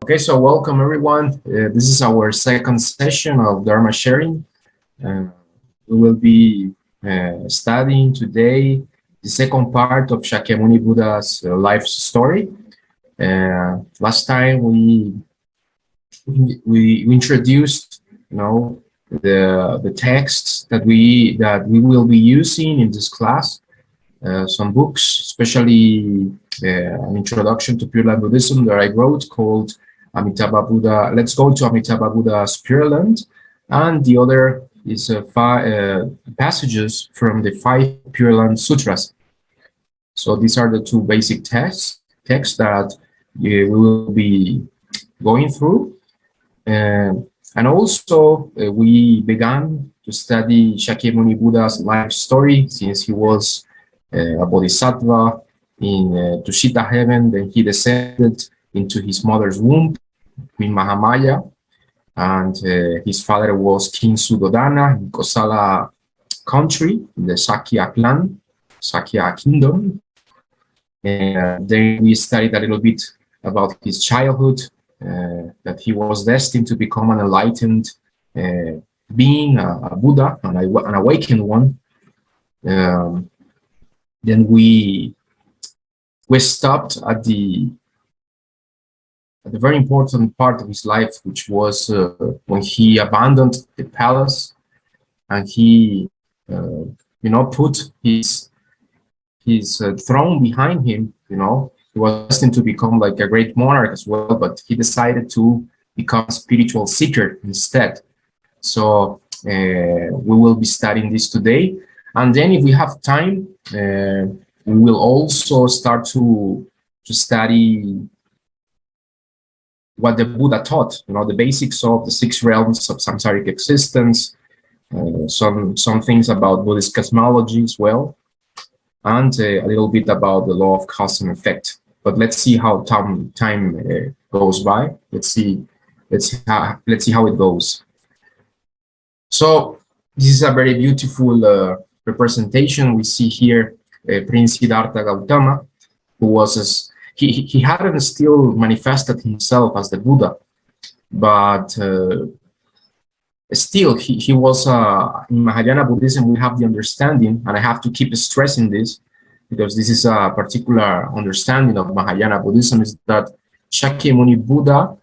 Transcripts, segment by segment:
Okay, so welcome everyone. This is our second session of Dharma sharing. We will be studying today the second part of Shakyamuni Buddha's life story. Last time we introduced, the texts that we will be using in this class. Some books, especially an introduction to Pure Land Buddhism that I wrote called Amitabha Buddha. Let's go to Amitabha Buddha's Pure Land, and the other is passages from the 5 Pure Land Sutras. So these are the two basic texts that we will be going through. And also, we began to study Shakyamuni Buddha's life story since he was a bodhisattva in Tushita heaven. Then he descended into his mother's womb, Queen Mahamaya, and his father was King Suddhodana in Kosala country, in the Sakya clan, Sakya kingdom. And then we studied a little bit about his childhood, that he was destined to become an enlightened being, a Buddha, an awakened one. Then we stopped at the very important part of his life, which was when he abandoned the palace and he, put his throne behind him. He was destined to become like a great monarch as well, but he decided to become a spiritual seeker instead. So we will be studying this today. And then if we have time, we will also start to study what the Buddha taught, the basics of the 6 realms of samsaric existence, some things about Buddhist cosmology as well, and a little bit about the law of cause and effect. But let's see how time goes by. Let's see how it goes. So this is a very beautiful representation. We see here Prince Siddhartha Gautama, who was he hadn't still manifested himself as the Buddha, but still he was in Mahayana Buddhism. We have the understanding, and I have to keep stressing this because this is a particular understanding of Mahayana Buddhism, is that Shakyamuni Buddha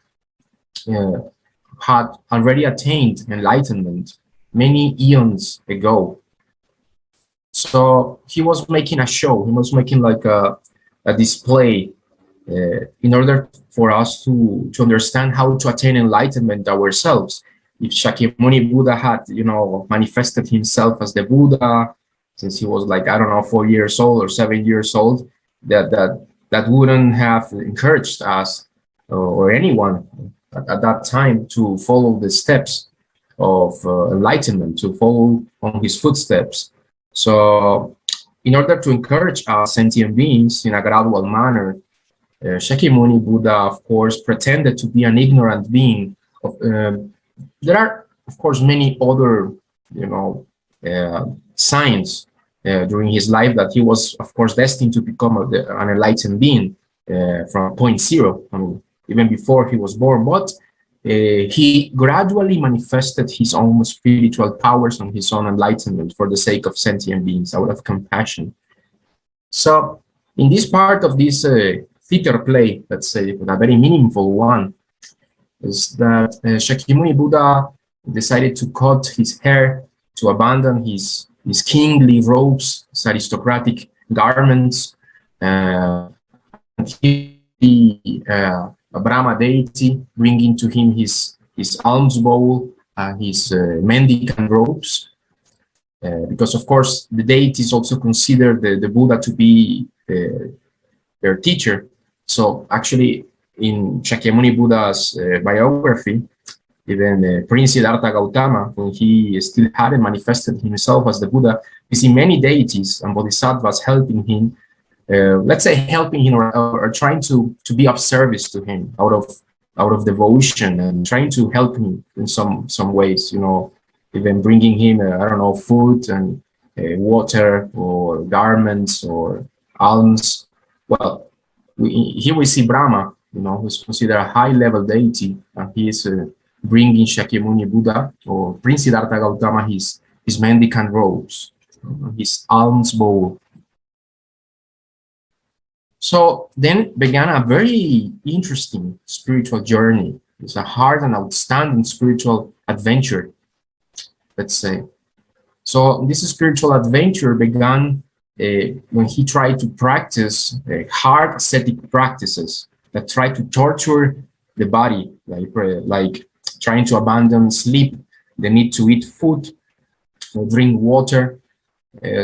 had already attained enlightenment many eons ago. So he was making a show. He was making like a display in order for us to understand how to attain enlightenment ourselves. If Shakyamuni Buddha had, manifested himself as the Buddha since he was like, I don't know, 4 years old or 7 years old, that wouldn't have encouraged us or anyone at that time to follow the steps of enlightenment, to follow on his footsteps. So in order to encourage us sentient beings in a gradual manner, Shakyamuni Buddha, of course, pretended to be an ignorant being. There are, of course, many other, signs during his life that he was, of course, destined to become an enlightened being from point zero, even before he was born. But he gradually manifested his own spiritual powers and his own enlightenment for the sake of sentient beings, out of compassion. So in this part of this theater play, let's say, a very meaningful one, is that Shakyamuni Buddha decided to cut his hair, to abandon his kingly robes, his aristocratic garments, and a Brahma Deity, bringing to him his alms bowl and his mendicant robes. Because, of course, the deities also consider the Buddha to be their teacher. So actually, in Shakyamuni Buddha's biography, even Prince Siddhartha Gautama, when he still hadn't manifested himself as the Buddha, we see many deities and bodhisattvas helping him, let's say helping him or trying to be of service to him out of devotion, and trying to help him in some ways, even bringing him, I don't know, food and water or garments or alms. Well, here we see Brahma who's considered a high-level deity, and he is bringing Shakyamuni Buddha or Prince Siddhartha Gautama his mendicant robes, his alms bowl. So then began a very interesting spiritual journey. It's a hard and outstanding spiritual adventure, let's say. So this spiritual adventure began when he tried to practice hard ascetic practices that try to torture the body, like trying to abandon sleep, the need to eat food, drink water.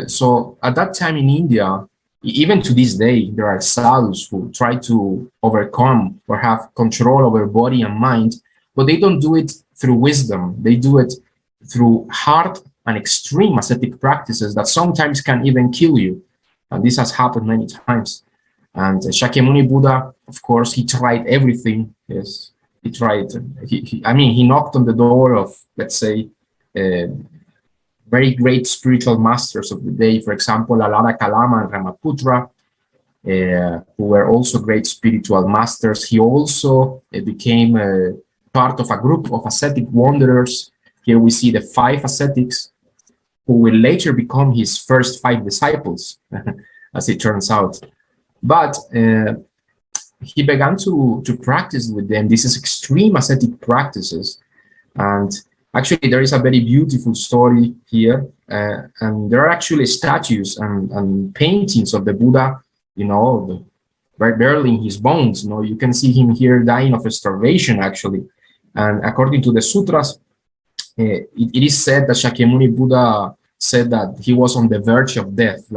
So at that time in India, even to this day, there are sadhus who try to overcome or have control over body and mind, but they don't do it through wisdom. They do it through hard and extreme ascetic practices that sometimes can even kill you. And this has happened many times. And Shakyamuni Buddha, of course, he tried everything. Yes, he tried. He knocked on the door of, let's say, very great spiritual masters of the day. For example, Alara Kalama and Ramaputra, who were also great spiritual masters. He also became part of a group of ascetic wanderers. Here we see the 5 ascetics who will later become his first 5 disciples, as it turns out. But he began to practice with them. This is extreme ascetic practices. And actually, there is a very beautiful story here. And there are actually statues and paintings of the Buddha, barely in his bones. You can see him here dying of starvation, actually. And according to the sutras, it is said that Shakyamuni Buddha said that he was on the verge of death.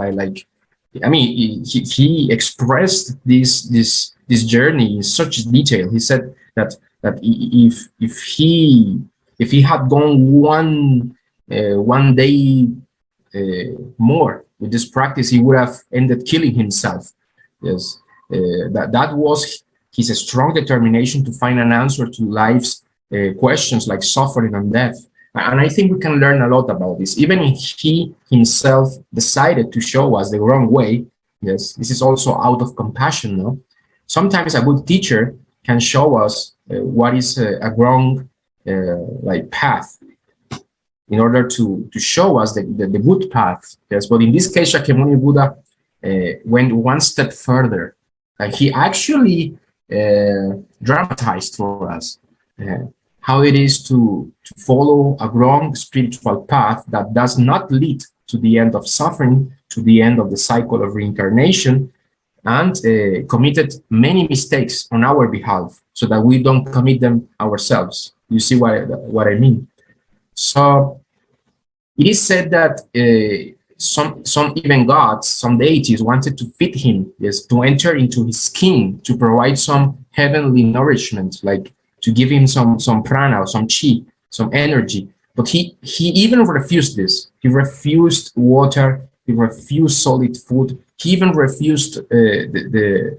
He expressed this journey in such detail. He said that if he had gone one day more with this practice, he would have ended killing himself. Yes, that was his strong determination to find an answer to life's questions like suffering and death. And I think we can learn a lot about this. Even if he himself decided to show us the wrong way, yes, this is also out of compassion. No, sometimes a good teacher can show us what is a wrong path in order to show us the good path. Yes, but in this case, Shakyamuni Buddha went one step further. He actually dramatized for us how it is to follow a wrong spiritual path that does not lead to the end of suffering, to the end of the cycle of reincarnation, and committed many mistakes on our behalf so that we don't commit them ourselves. You see what I mean? So it is said that some even gods, some deities wanted to feed him, yes, to enter into his skin, to provide some heavenly nourishment, like to give him some prana, some chi, some energy. But he even refused this. He refused water. He refused solid food. He even refused the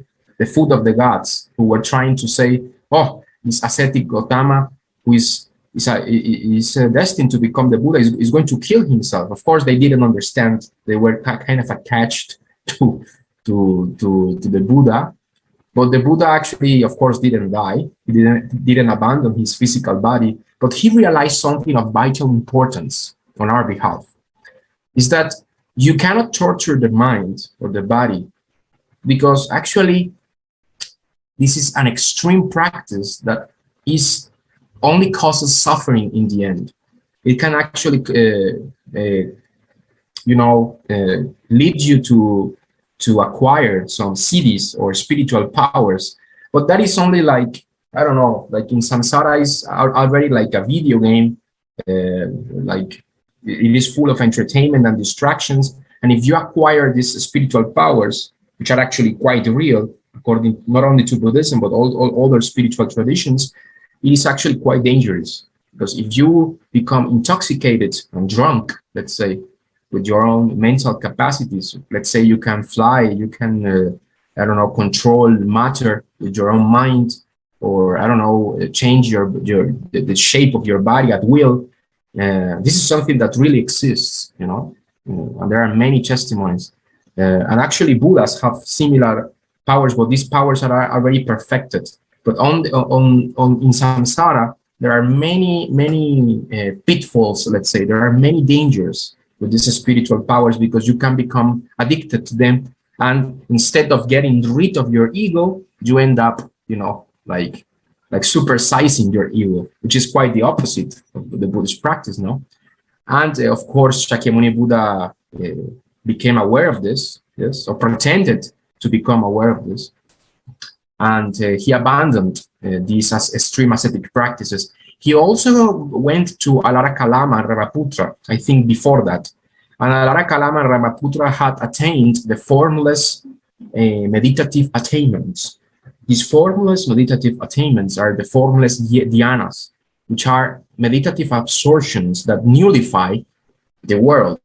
food of the gods, who were trying to say, oh, this ascetic Gautama, who is destined to become the Buddha, is going to kill himself. Of course, they didn't understand. They were kind of attached to the Buddha. But the Buddha actually, of course, didn't die. He didn't abandon his physical body. But he realized something of vital importance on our behalf. Is that you cannot torture the mind or the body, because actually this is an extreme practice that only causes suffering in the end. It can actually, lead you to acquire some siddhis or spiritual powers, but that is only like in samsara is already like a video game, like it is full of entertainment and distractions. And if you acquire these spiritual powers, which are actually quite real, according not only to Buddhism but all other spiritual traditions, it is actually quite dangerous, because if you become intoxicated and drunk, let's say, with your own mental capacities, let's say you can fly, you can control matter with your own mind, or change the shape of your body at will. This is something that really exists, and there are many testimonies. And actually Buddhas have similar powers, but these powers are already perfected. But in samsara, there are many pitfalls. Let's say there are many dangers with these spiritual powers, because you can become addicted to them, and instead of getting rid of your ego, you end up, like supersizing your ego, which is quite the opposite of the Buddhist practice, no? And of course, Shakyamuni Buddha became aware of this, yes, or pretended to become aware of this, and he abandoned these extreme ascetic practices. He also went to Alara Kalama and Ramaputra, I think before that. And Alara Kalama and Ramaputra had attained the formless meditative attainments. These formless meditative attainments are the formless dhyanas, which are meditative absorptions that nullify the world.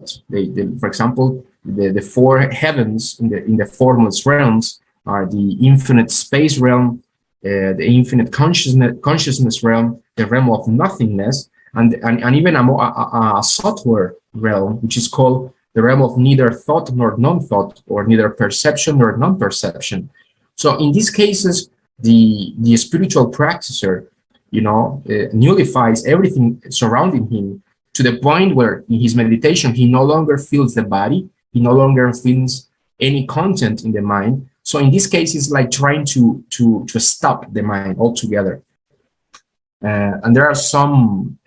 For example, the four heavens in the formless realms are the infinite space realm, the infinite consciousness realm, the realm of nothingness, and even a subtler realm, which is called the realm of neither thought nor non-thought, or neither perception nor non-perception. So in these cases, the spiritual practitioner, nullifies everything surrounding him, to the point where in his meditation he no longer feels the body, he no longer feels any content in the mind. So in this case, it's like trying to stop the mind altogether. And there are some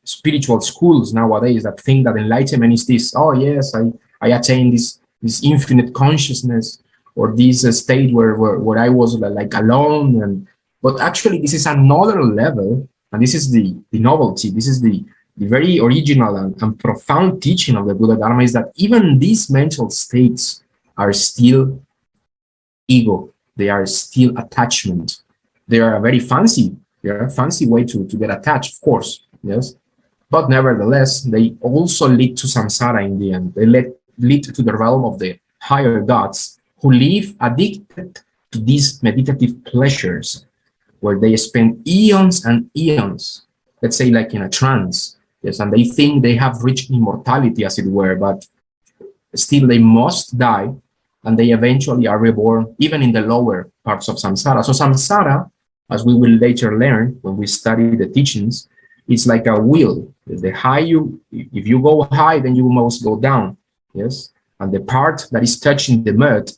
spiritual schools nowadays that think that enlightenment is this. Oh yes, I attained this infinite consciousness, or this state where I was like alone. But actually, this is another level, and this is the novelty. This is the very original and profound teaching of the Buddha Dharma, is that even these mental states are still ego. They are still attachment. They are a very fancy way to get attached, of course, yes. But nevertheless, they also lead to samsara in the end. They lead to the realm of the higher gods, who live addicted to these meditative pleasures, where they spend eons and eons, let's say like in a trance, yes, and they think they have reached immortality, as it were, but still they must die, and they eventually are reborn even in the lower parts of samsara. So samsara, as we will later learn when we study the teachings, it's like a wheel. The high if you go high, then you must go down, yes, and the part that is touching the mud,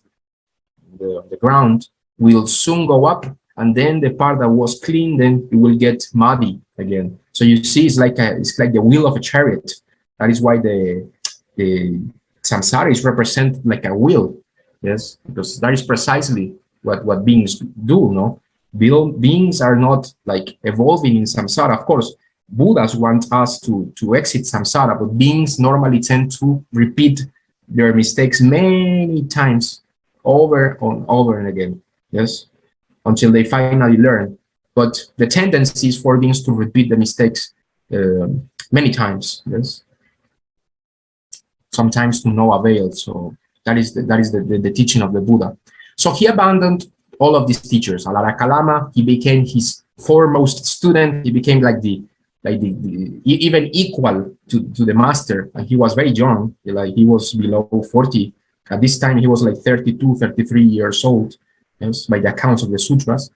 the ground, will soon go up, and then the part that was clean, then it will get muddy again. So you see, it's like the wheel of a chariot. That is why the samsara is represented like a wheel, yes, because that is precisely what beings do, no? Beings are not like evolving in samsara. Of course, Buddhas want us to exit samsara, but beings normally tend to repeat their mistakes many times, over and over and again, yes, until they finally learn. But the tendency is for beings to repeat the mistakes many times, yes, sometimes to no avail. So that is the teaching of the Buddha. So he abandoned all of these teachers. Alara Kalama, he became his foremost student. He became like the even equal to the master, and he was very young, like he was below 40. At this time, he was like 32, 33 years old, yes, by the accounts of the sutras.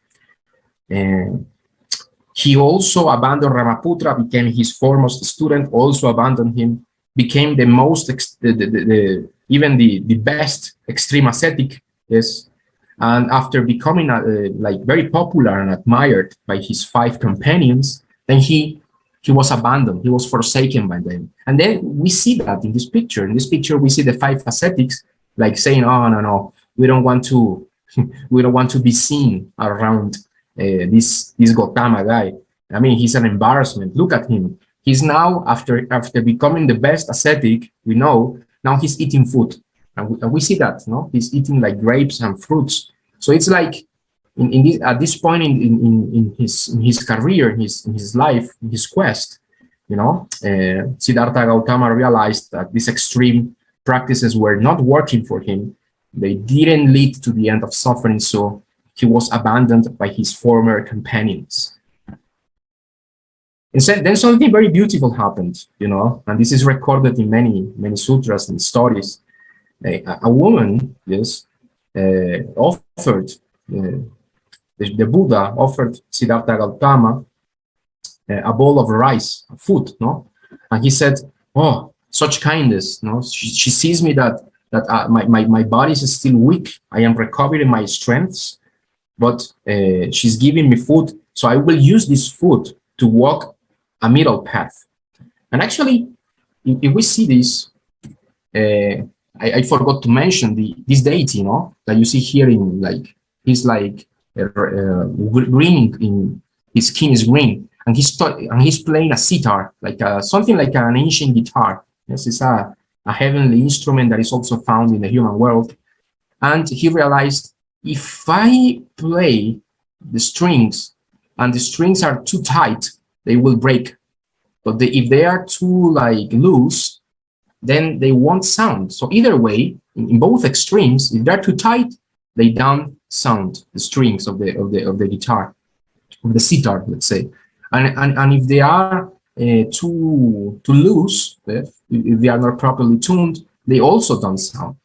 And he also abandoned Ramaputra, became his foremost student, also abandoned him, became the most, even the best extreme ascetic, yes. And after becoming like very popular and admired by his 5 companions, then he was abandoned. He was forsaken by them. And then we see that in this picture. In this picture, we see the 5 ascetics like saying, "Oh no, we don't want to, we don't want to be seen around this Gautama guy. I mean, he's an embarrassment. Look at him. He's now after becoming the best ascetic we know. Now he's eating food, and we see that, no, he's eating like grapes and fruits. So it's like at this point in his career, in his life, in his quest, Siddhartha Gautama realized that these extreme practices were not working for him. They didn't lead to the end of suffering, so he was abandoned by his former companions. And then something very beautiful happened, and this is recorded in many sutras and stories. A woman, yes, offered the Buddha offered Siddhartha Gautama a bowl of rice, food, no? And he said, "Oh, such kindness, no? She sees me that my body is still weak. I am recovering my strengths, but she's giving me food, so I will use this food to walk a middle path." And actually, if we see this, I forgot to mention this deity, no, that you see here in like he's like green, in his skin is green, and he's playing a sitar, like something like an ancient guitar. Yes, it's a heavenly instrument that is also found in the human world. And he realized, if I play the strings and the strings are too tight, they will break. But if they are too like loose, then they won't sound. So either way, in both extremes, if they're too tight, they don't sound the strings of the guitar, of the sitar, let's say. And if they are too loose, if they are not properly tuned, they also don't sound.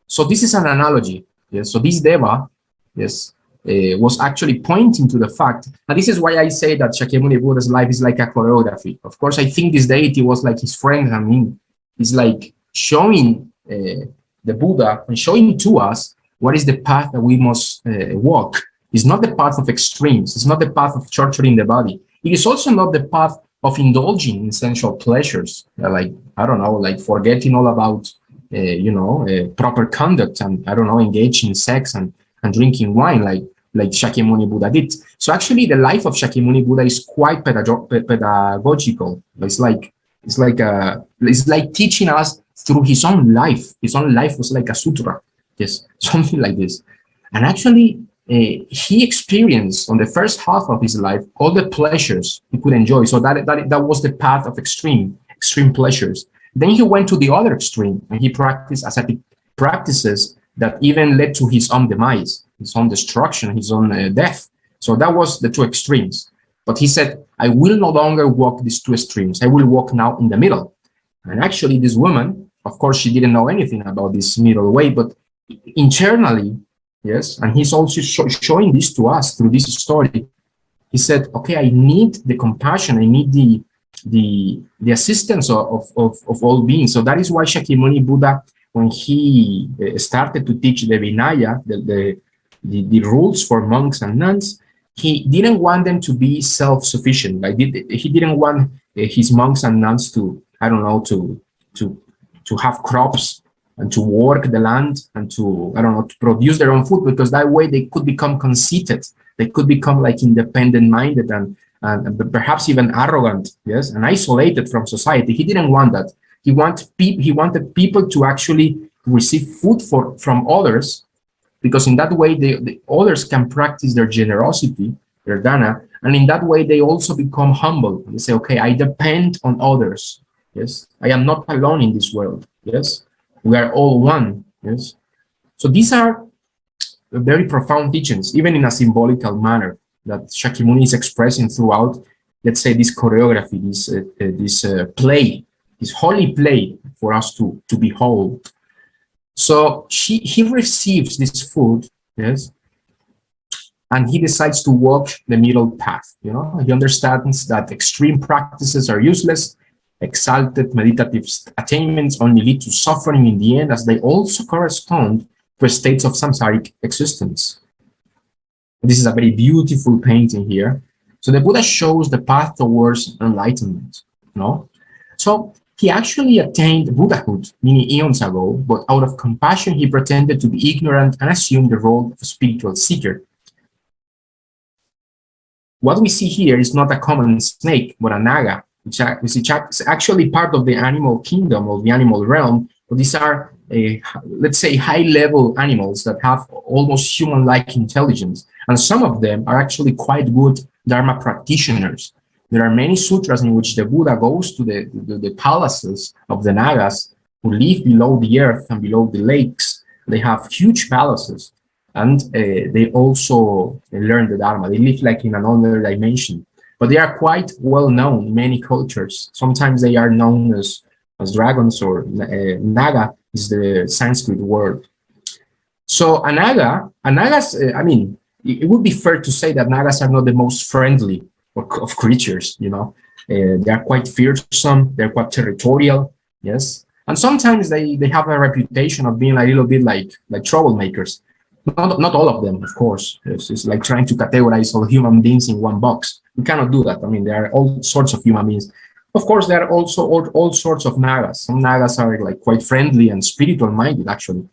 So this is an analogy. Yes. So this Deva, yes, was actually pointing to the fact, and this is why I say that Shakyamuni Buddha's life is like a choreography. Of course, I think this deity was like his friend. I mean, he's like showing the Buddha and showing to us what is the path that we must walk. It's not the path of extremes. It's not the path of torturing the body. It is also not the path of indulging in sensual pleasures, like, I don't know, like forgetting all about, proper conduct, and, I don't know, engaging in sex and drinking wine, like Shakyamuni Buddha did. So actually, the life of Shakyamuni Buddha is quite pedagogical. It's like teaching us through his own life. His own life was like a sutra, yes, something like this. And actually, he experienced on the first half of his life all the pleasures he could enjoy. So that was the path of extreme pleasures. Then he went to the other extreme, and he practiced ascetic practices that even led to his own demise, his own destruction, his own death. So that was the two extremes. But he said, I will no longer walk these two extremes. I will walk now in the middle. And actually, this woman, of course, she didn't know anything about this middle way, but internally, yes, and he's also showing this to us through this story. He said, okay, I need the compassion, I need the assistance of all beings. So that is why Shakyamuni Buddha, when he started to teach the Vinaya, the rules for monks and nuns, he didn't want them to be self-sufficient. Like he didn't want his monks and nuns to, I don't know, to have crops and to work the land and to, I don't know, to produce their own food, because that way they could become conceited. They could become like independent-minded and perhaps even arrogant, yes, and isolated from society. He didn't want that. He wanted people to actually receive food from others, because in that way the others can practice their generosity, their dana, and in that way they also become humble. They say, okay, I depend on others. Yes, I am not alone in this world. Yes, we are all one. Yes, so these are very profound teachings, even in a symbolical manner, that Shakyamuni is expressing throughout, let's say, this choreography, this play, this holy play for us to behold. So he receives this food, yes, and he decides to walk the middle path. You know, he understands that extreme practices are useless. Exalted meditative attainments only lead to suffering in the end, as they also correspond to states of samsaric existence. This is a very beautiful painting here. So the Buddha shows the path towards enlightenment. No, so he actually attained Buddhahood many eons ago, but out of compassion, he pretended to be ignorant and assumed the role of a spiritual seeker. What we see here is not a common snake, but a naga, which is actually part of the animal kingdom, of the animal realm. But these are, let's say, high-level animals that have almost human-like intelligence. And some of them are actually quite good Dharma practitioners. There are many sutras in which the Buddha goes to the palaces of the Nagas who live below the earth and below the lakes. They have huge palaces, and they also learn the Dharma. They live like in another dimension, but they are quite well known in many cultures. Sometimes they are known as dragons, or Naga is the Sanskrit word. So a Naga, I mean, it would be fair to say that Nagas are not the most friendly of creatures, you know. They are quite fearsome, they're quite territorial, yes. And sometimes they have a reputation of being a little bit like troublemakers. Not all of them, of course. It's like trying to categorize all human beings in one box. We cannot do that. I mean, there are all sorts of human beings. Of course, there are also all sorts of Nagas. Some Nagas are like quite friendly and spiritual minded, actually.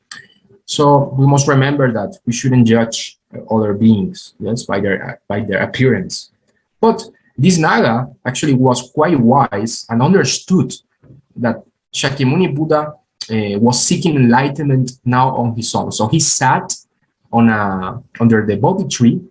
So we must remember that we shouldn't judge other beings, yes, by their appearance. But this Naga actually was quite wise and understood that Shakyamuni Buddha was seeking enlightenment now on his own. So he sat under the Bodhi tree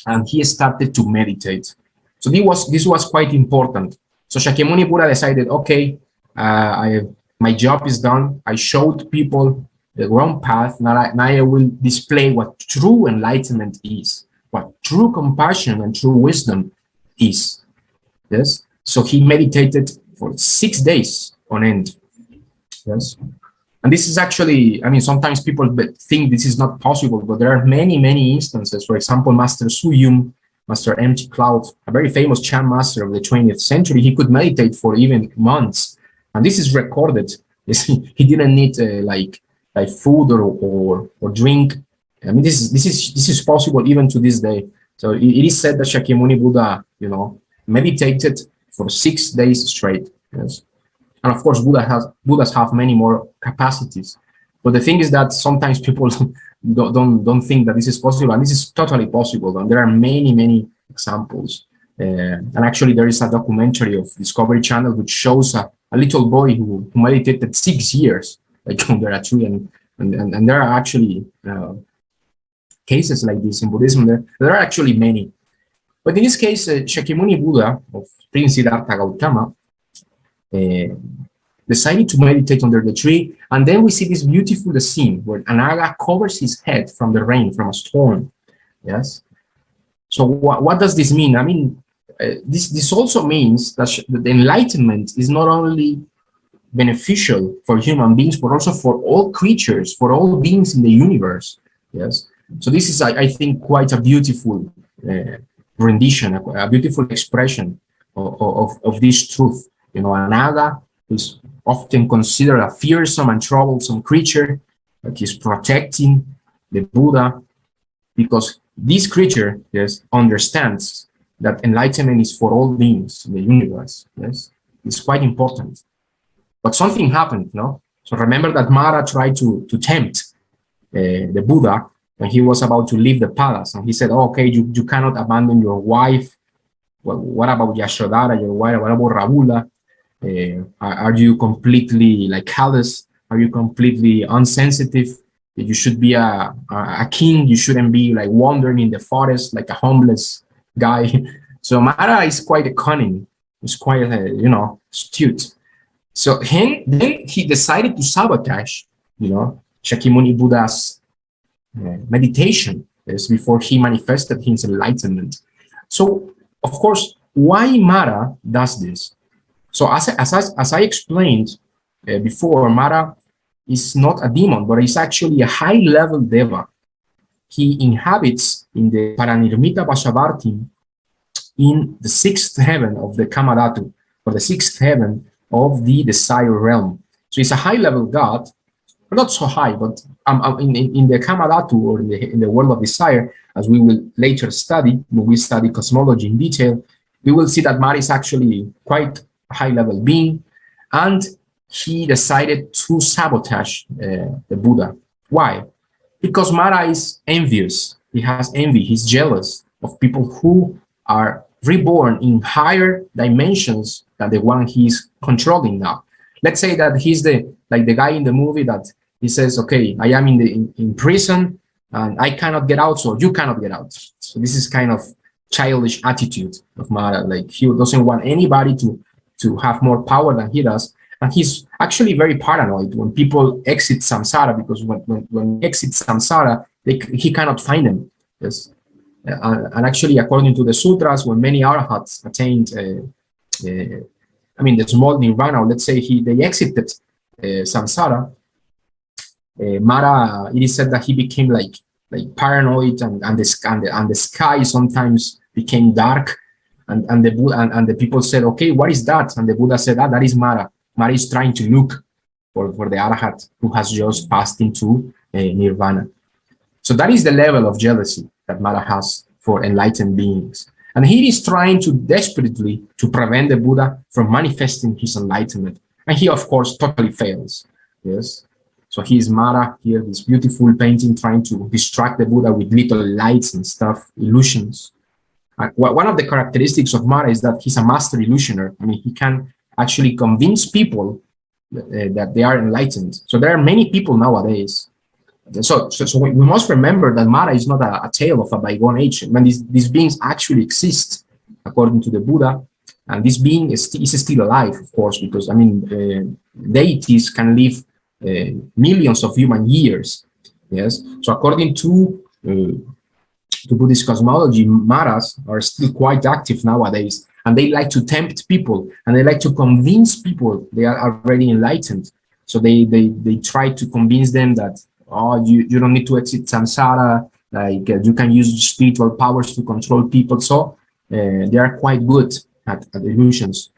and he started to meditate. So this was quite important. So Shakyamuni Buddha decided, okay, my job is done. I showed people the wrong path. Now I will display what true enlightenment is, what true compassion and true wisdom is. Yes. So he meditated for 6 days on end. Yes. And this is actually, I mean, sometimes people think this is not possible, but there are many instances. For example, Master Suyum, Master Empty Cloud, a very famous Chan master of the 20th century, he could meditate for even months. And this is recorded. He didn't need like food or drink. I mean, this is possible even to this day. So it is said that Shakyamuni Buddha, you know, meditated for 6 days straight. Yes. And of course, Buddhas have many more capacities. But the thing is that sometimes people don't think that this is possible, and this is totally possible. And there are many examples. And actually, there is a documentary of Discovery Channel which shows a little boy who meditated 6 years, like under a tree, and there are actually cases like this in Buddhism. There are actually many. But in this case, Shakyamuni Buddha of Prince Siddhartha Gautama decided to meditate under the tree, and then we see this beautiful scene where a Naga covers his head from the rain, from a storm. Yes. So what does this mean? I mean, this also means that the enlightenment is not only beneficial for human beings, but also for all creatures, for all beings in the universe. Yes. So this is, I think, quite a beautiful rendition, a beautiful expression of this truth. You know, a Naga is often considered a fearsome and troublesome creature that is protecting the Buddha, because this creature, yes, understands that enlightenment is for all beings in the universe. Yes, it's quite important. But something happened, no? So remember that Mara tried to tempt the Buddha when he was about to leave the palace, and he said, oh, okay, you cannot abandon your wife. Well, what about Yashodhara, your wife? What about Rahula? Are you completely like callous? Are you completely unsensitive? You should be a king. You shouldn't be like wandering in the forest like a homeless guy. So Mara is quite cunning. He's quite, you know, astute. So then he decided to sabotage, you know, Shakyamuni Buddha's meditation before he manifested his enlightenment. So, of course, why Mara does this? So as I explained before, Mara is not a demon, but he's actually a high-level deva. He inhabits in the Paranirmita Vashavarti in the 6th heaven of the Kamadhatu, or the 6th heaven of the desire realm. So he's a high-level god, but not so high, but in the Kamadhatu, or in the world of desire, as we will later study, when we study cosmology in detail, we will see that Mara is actually quite a high-level being, and he decided to sabotage the Buddha. Why? Because Mara is envious. He has envy. He's jealous of people who are reborn in higher dimensions than the one he's controlling now. Let's say that he's the guy in the movie that he says, okay, I am in prison and I cannot get out, so you cannot get out. So this is kind of childish attitude of Mara. Like, he doesn't want anybody to have more power than he does. And he's actually very paranoid when people exit samsara, because when he exits samsara, he cannot find them. Yes. And actually, according to the sutras, when many arhats attained, the small nirvana, let's say they exited samsara, Mara, it is said that he became like paranoid, and the sky sometimes became dark, and the Buddha and the people said, okay, what is that? And the Buddha said, that is Mara. Mara is trying to look for the Arahat who has just passed into Nirvana. So that is the level of jealousy that Mara has for enlightened beings. And he is trying to desperately to prevent the Buddha from manifesting his enlightenment. And he, of course, totally fails. Yes. So he is Mara here, this beautiful painting, trying to distract the Buddha with little lights and stuff, illusions. One of the characteristics of Mara is that he's a master illusioner. I mean, he can actually convince people that they are enlightened. So there are many people nowadays. So we must remember that Mara is not a tale of a bygone age. When these beings actually exist, according to the Buddha, and this being is still alive, of course, because I mean, deities can live millions of human years. Yes. So according to Buddhist cosmology, Maras are still quite active nowadays, and they like to tempt people, and they like to convince people they are already enlightened. So they try to convince them that, oh, you don't need to exit samsara, like you can use spiritual powers to control people. So they are quite good at illusions.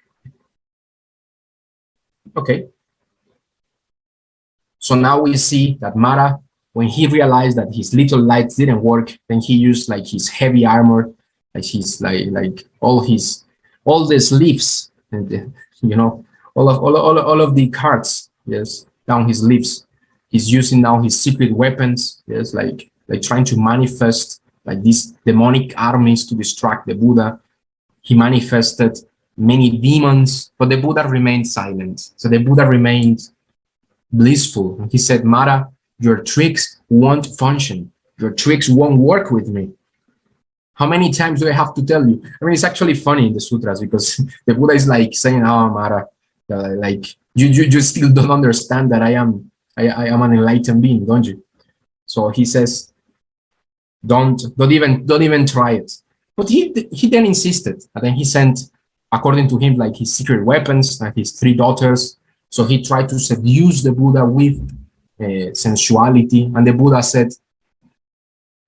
Okay. So now we see that Mara, when he realized that his little lights didn't work, then he used like his heavy armor, like his like all the sleeves, and you know, all of the cards, yes, down his sleeves. He's using now his secret weapons, yes, like trying to manifest like these demonic armies to distract the Buddha. He manifested many demons, but the Buddha remained silent. So the Buddha remained blissful. He said, Mara, your tricks won't function. Your tricks won't work with me. How many times do I have to tell you? I mean, it's actually funny in the sutras because the Buddha is like saying, oh, Mara, like you still don't understand that I am an enlightened being, don't you? So he says, don't even try it. But he then insisted, and then he sent, according to him, like his secret weapons and his 3 daughters. So he tried to seduce the Buddha with sensuality, and the Buddha said,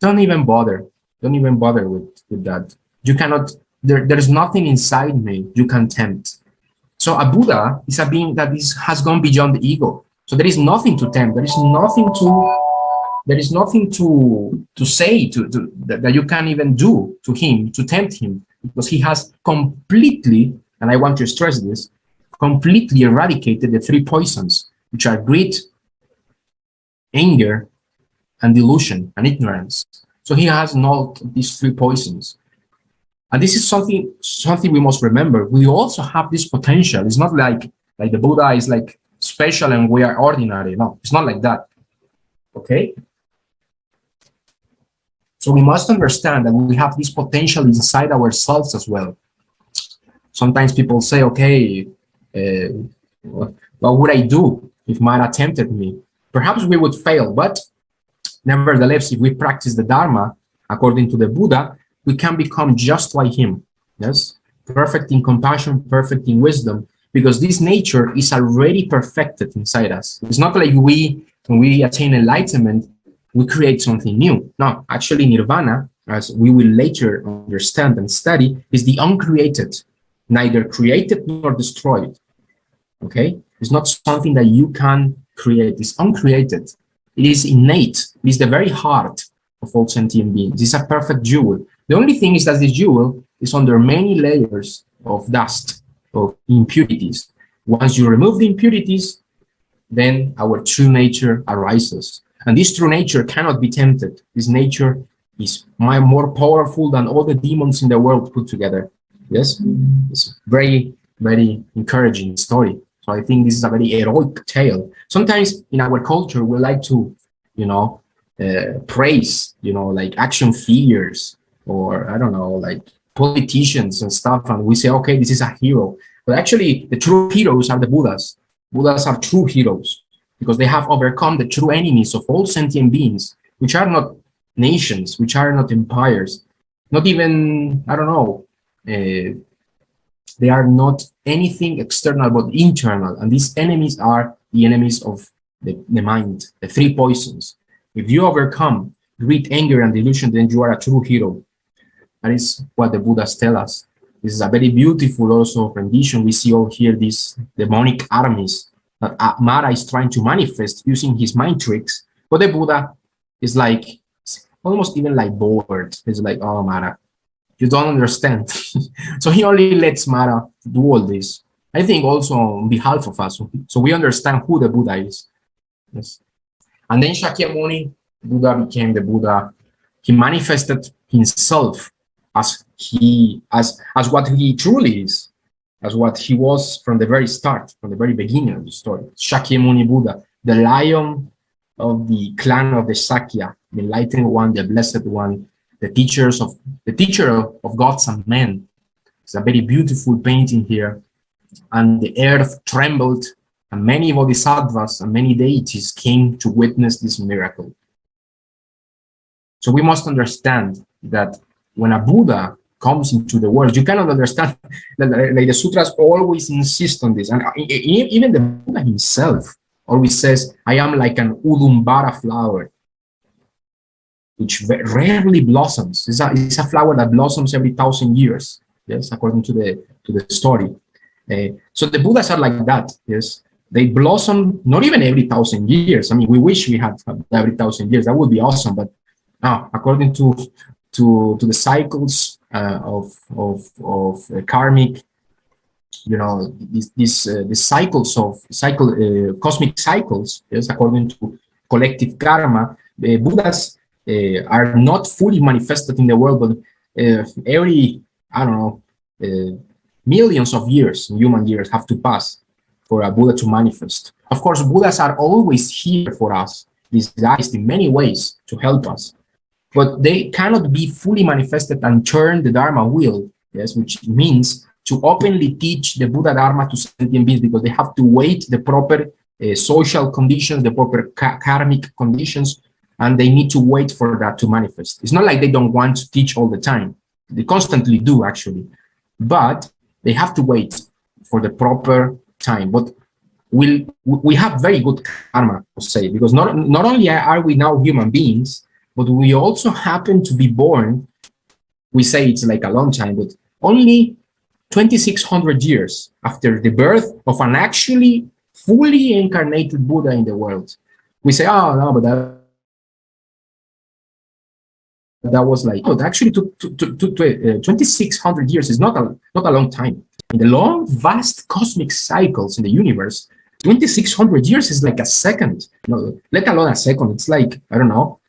don't even bother with that. You cannot, there's nothing inside me you can tempt. So a Buddha is a being that has gone beyond the ego. So there is nothing to tempt. There is nothing to say that you can even do to him to tempt him, because he has completely, and I want to stress this, completely eradicated the 3 poisons, which are greed, anger, and delusion and ignorance. So he has not these 3 poisons. And this is something we must remember. We also have this potential. It's not like the Buddha is like special and we are ordinary. No, it's not like that. Okay? So we must understand that we have this potential inside ourselves as well. Sometimes people say, okay, what would I do if Mara tempted me? Perhaps we would fail, but nevertheless, if we practice the Dharma according to the Buddha, we can become just like him. Yes, perfect in compassion, perfect in wisdom, because this nature is already perfected inside us. It's not like when we attain enlightenment, we create something new. No, actually, Nirvana, as we will later understand and study, is the uncreated, neither created nor destroyed. Okay, it's not something that you can create. It's uncreated. It is innate. It is the very heart of all sentient beings. It's a perfect jewel. The only thing is that this jewel is under many layers of dust, of impurities. Once you remove the impurities, then our true nature arises. And this true nature cannot be tempted. This nature is more powerful than all the demons in the world put together. Yes, it's very, very encouraging story. So I think this is a very heroic tale. Sometimes in our culture, we like to, praise, like action figures, or I don't know, like politicians and stuff. And we say, okay, this is a hero. But actually, the true heroes are the Buddhas. Buddhas are true heroes because they have overcome the true enemies of all sentient beings, which are not nations, which are not empires, not even, I don't know, they are not anything external but internal. And these enemies are the enemies of the mind, the 3 poisons. If you overcome greed, anger, and delusion, then you are a true hero. That is what the Buddhas tell us. This is a very beautiful also rendition. We see all here these demonic armies that Mara is trying to manifest using his mind tricks, but the Buddha is like, almost even like bored. He's like, oh, Mara, you don't understand. So he only lets Mara do all this. I think also on behalf of us, so we understand who the Buddha is. Yes. And then Shakyamuni, Buddha became the Buddha. He manifested himself as what he truly is, as what he was from the very start, from the very beginning of the story. Shakyamuni Buddha, the lion of the clan of the Sakya, the enlightened one, the blessed one, the teacher of gods and men. It's a very beautiful painting here. And the earth trembled, and many bodhisattvas and many deities came to witness this miracle. So we must understand that when a Buddha comes into the world, you cannot understand that, like the sutras always insist on this. And even the Buddha himself always says, I am like an Udumbara flower, which rarely blossoms. It's a flower that blossoms every 1,000 years, yes, according to the story. So the Buddhas are like that, yes. They blossom not even every 1,000 years. I mean, we wish we had every 1,000 years. That would be awesome. But according to the cycles of karmic, you know, these cycles of cosmic cycles, yes, according to collective karma, Buddhas are not fully manifested in the world, but every, I don't know, millions of years, human years, have to pass for a Buddha to manifest. Of course, Buddhas are always here for us, disguised in many ways to help us, but they cannot be fully manifested and turn the Dharma wheel, yes, which means to openly teach the Buddha Dharma to sentient beings, because they have to wait the proper social conditions, the proper karmic conditions, and they need to wait for that to manifest. It's not like they don't want to teach all the time. They constantly do, actually, but they have to wait for the proper time. But we have very good karma, to say, because not only are we now human beings, but we also happen to be born, we say it's like a long time, but only 2,600 years after the birth of an actually fully incarnated Buddha in the world. We say, oh, no, but that was like, oh, actually 2,600 years is not a long time. In the long, vast cosmic cycles in the universe, 2,600 years is like a second, let alone a second. It's like, I don't know,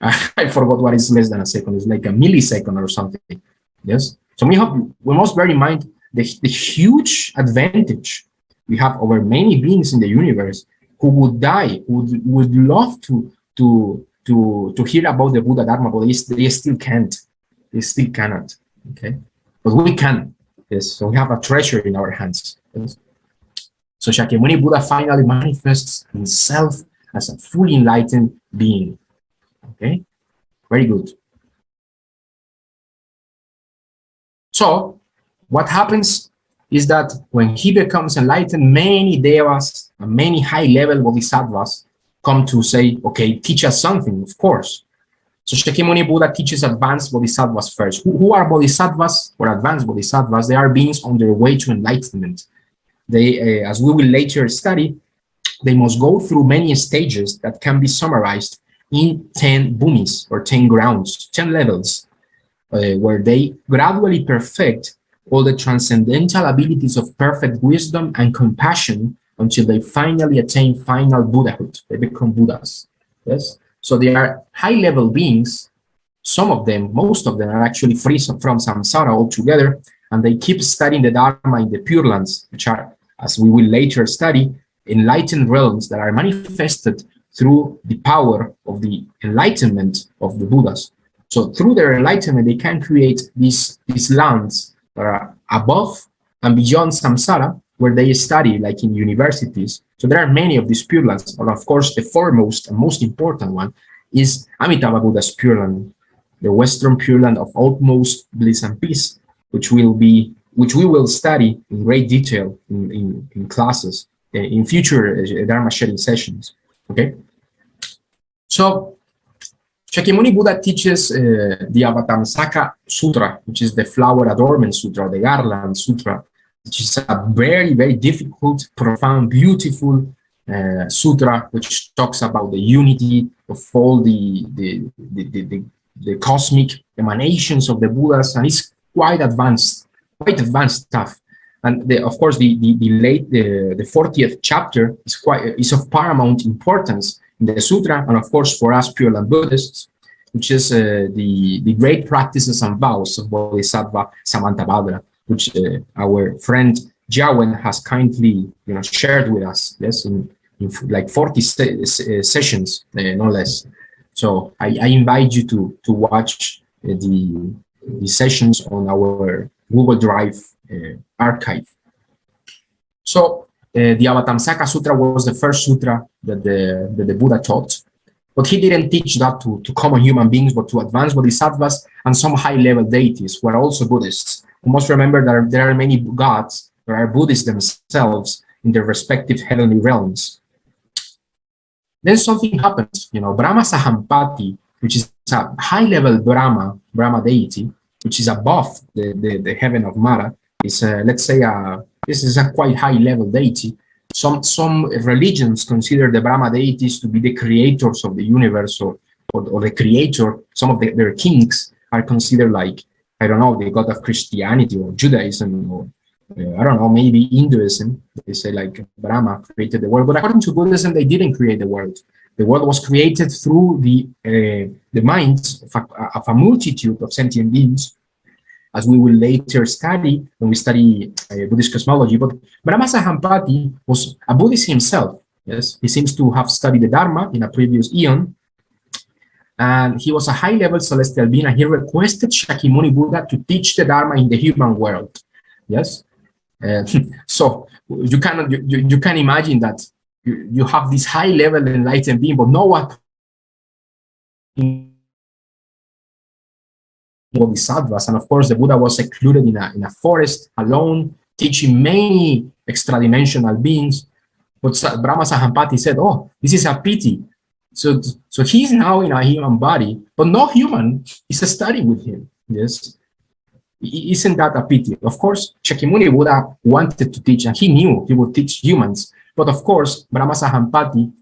I forgot what is less than a second. It's like a millisecond or something. Yes. So we must bear in mind the huge advantage we have over many beings in the universe who would die, who would love to hear about the Buddha Dharma, but they still can't. They still cannot. Okay. But we can. Yes. So we have a treasure in our hands. Yes? So Shakyamuni Buddha finally manifests himself as a fully enlightened being. Okay. Very good. So what happens is that when he becomes enlightened, many devas and many high-level bodhisattvas come to say, okay, teach us something, of course. So Shakyamuni Buddha teaches advanced bodhisattvas first. Who are bodhisattvas or advanced bodhisattvas? They are beings on their way to enlightenment. They, as we will later study, they must go through many stages that can be summarized in 10 bhumis, or 10 grounds, 10 levels, where they gradually perfect all the transcendental abilities of perfect wisdom and compassion until they finally attain final Buddhahood. They become Buddhas. Yes. So they are high-level beings. Some of them, most of them, are actually free from samsara altogether, and they keep studying the Dharma in the Pure Lands, which are, as we will later study, enlightened realms that are manifested through the power of the enlightenment of the Buddhas. So through their enlightenment, they can create these lands that are above and beyond samsara, where they study, like in universities. So there are many of these Pure Lands, but of course the foremost and most important one is Amitabha Buddha's Pure Land, the Western Pure Land of utmost bliss and peace, which we will study in great detail in classes, in future Dharma sharing sessions. Okay. So Shakyamuni Buddha teaches the Avatamsaka Sutra, which is the Flower Adornment Sutra, the Garland Sutra, which is a very, very difficult, profound, beautiful sutra, which talks about the unity of all the cosmic emanations of the Buddhas, and it's quite advanced stuff. And of course, the 40th chapter is of paramount importance in the sutra, and of course for us Pure Land Buddhists, which is the great practices and vows of Bodhisattva Samantabhadra, which our friend Jiawen has kindly shared with us, yes, in like 40 sessions, no less. So I invite you to watch the sessions on our Google Drive archive. So the Avatamsaka Sutra was the first sutra that the Buddha taught, but he didn't teach that to common human beings, but to advanced bodhisattvas and some high-level deities who are also Buddhists. You must remember that there are many gods that are Buddhists themselves in their respective heavenly realms. Then something happens, Brahma Sahampati, which is a high-level Brahma deity, which is above the heaven of Mara, is let's say this is a quite high-level deity. Some religions consider the Brahma deities to be the creators of the universe, or the creator. Some of their kings are considered like, I don't know, the god of Christianity or Judaism, or I don't know, maybe Hinduism. They say like Brahma created the world, but according to Buddhism, they didn't create the world. The world was created through the minds of a multitude of sentient beings, as we will later study when we study Buddhist cosmology. But Brahma Sahampati was a Buddhist himself. Yes, he seems to have studied the Dharma in a previous eon, and he was a high-level celestial being, and he requested Shakyamuni Buddha to teach the Dharma in the human world. Yes, so you can imagine that you have this high-level enlightened being, but no one bodhisattvas, and of course the Buddha was secluded in a forest alone, teaching many extra-dimensional beings. But Brahma Sahampati said, "Oh, this is a pity." So he's now in a human body, but no human is studying with him. Yes, isn't that a pity? Of course, Shakyamuni Buddha wanted to teach, and he knew he would teach humans. But of course, Brahma Sahampati,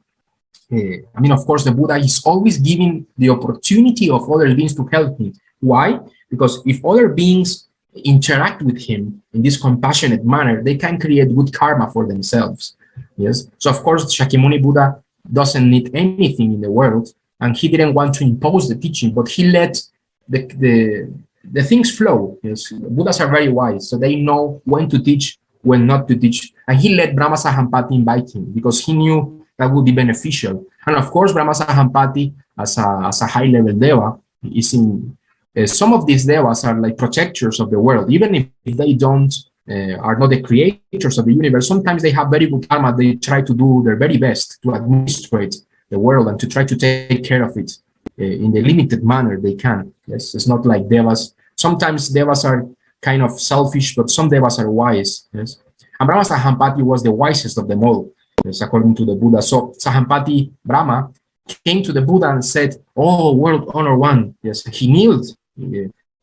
of course, the Buddha is always giving the opportunity of other beings to help him. Why? Because if other beings interact with him in this compassionate manner, they can create good karma for themselves. Yes. So of course, Shakyamuni Buddha doesn't need anything in the world, and he didn't want to impose the teaching, but he let the things flow. Yes. Buddhas are very wise, so they know when to teach, when not to teach. And he let Brahma Sahampati invite him because he knew that would be beneficial. And of course, Brahma Sahampati, as a high-level deva, is in some of these devas are like protectors of the world, even if they don't are not the creators of the universe. Sometimes they have very good karma. They try to do their very best to administrate the world and to try to take care of it in the limited manner they can. Yes, it's not like devas. Sometimes devas are kind of selfish, but some devas are wise. Yes, and Brahma Sahampati was the wisest of them all, yes, according to the Buddha. So Sahampati Brahma came to the Buddha and said, "Oh, world honor one." Yes, he kneeled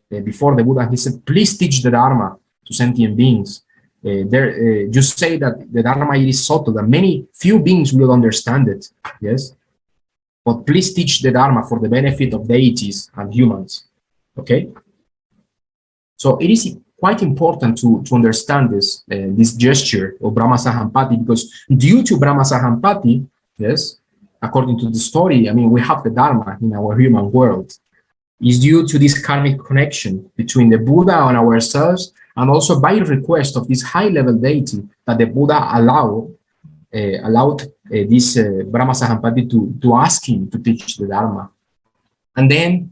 before the Buddha. He said, "Please teach the Dharma to sentient beings. You say that the Dharma is subtle, that few beings will understand it. Yes, but please teach the Dharma for the benefit of deities and humans." Okay. So it is quite important to understand this gesture of Brahma Sahampati, because due to Brahma Sahampati, yes, according to the story, we have the Dharma in our human world. Is due to this karmic connection between the Buddha and ourselves, and also by request of this high-level deity that the Buddha allowed this Brahma Sahampati to ask him to teach the Dharma. And then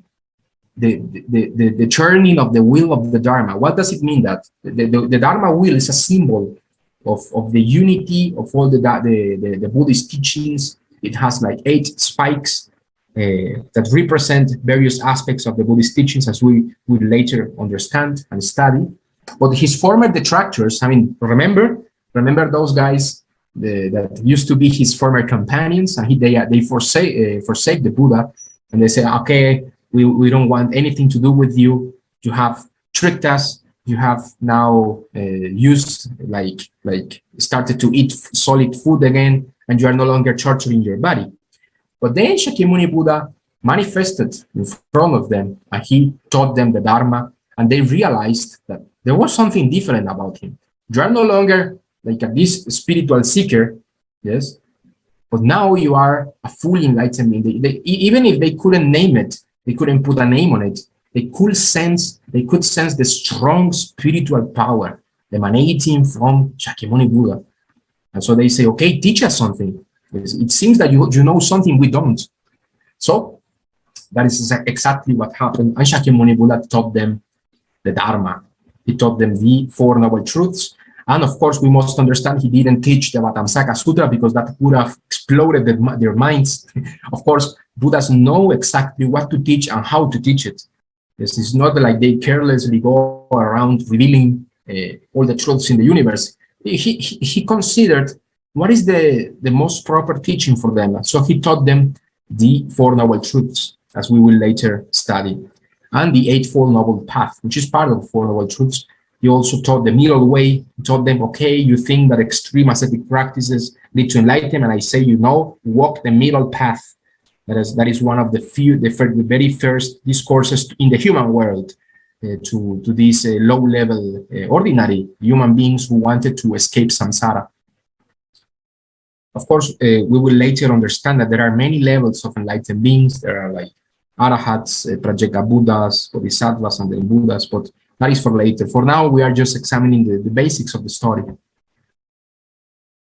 the churning of the wheel of the Dharma. What does it mean? That the Dharma wheel is a symbol of the unity of all the Buddhist teachings. It has like 8 spikes that represent various aspects of the Buddhist teachings, as we will later understand and study. But his former detractors, remember those guys that used to be his former companions, and they forsake the Buddha. And they say, okay, we don't want anything to do with you. You have tricked us. You have now used, like started to eat solid food again, and you are no longer torturing your body. But then Shakyamuni Buddha manifested in front of them, and he taught them the Dharma, and they realized that there was something different about him. You are no longer like this spiritual seeker, yes, but now you are a fully enlightened being. Even if they couldn't name it, they couldn't put a name on it, they could sense the strong spiritual power emanating from Shakyamuni Buddha. And so they say, okay, teach us something. It seems that you know something we don't. So that is exactly what happened. And Shakyamuni Buddha taught them the Dharma. He taught them the Four Noble Truths. And of course, we must understand he didn't teach the Vatamsaka Sutra because that would have exploded their minds. Of course, Buddhas know exactly what to teach and how to teach it. It's not like they carelessly go around revealing all the truths in the universe. He considered what is the most proper teaching for them. So he taught them the Four Noble Truths, as we will later study, and the Eightfold Noble Path, which is part of the Four Noble Truths. He also taught the middle way. He taught them, okay, you think that extreme ascetic practices lead to enlightenment, and I say, you know, walk the middle path. That is one of the very first discourses in the human world to these low-level, ordinary human beings who wanted to escape samsara. Of course, we will later understand that there are many levels of enlightened beings. There are like arahats, pratyeka Buddhas, bodhisattvas, and then Buddhas, but that is for later. For now, we are just examining the basics of the story.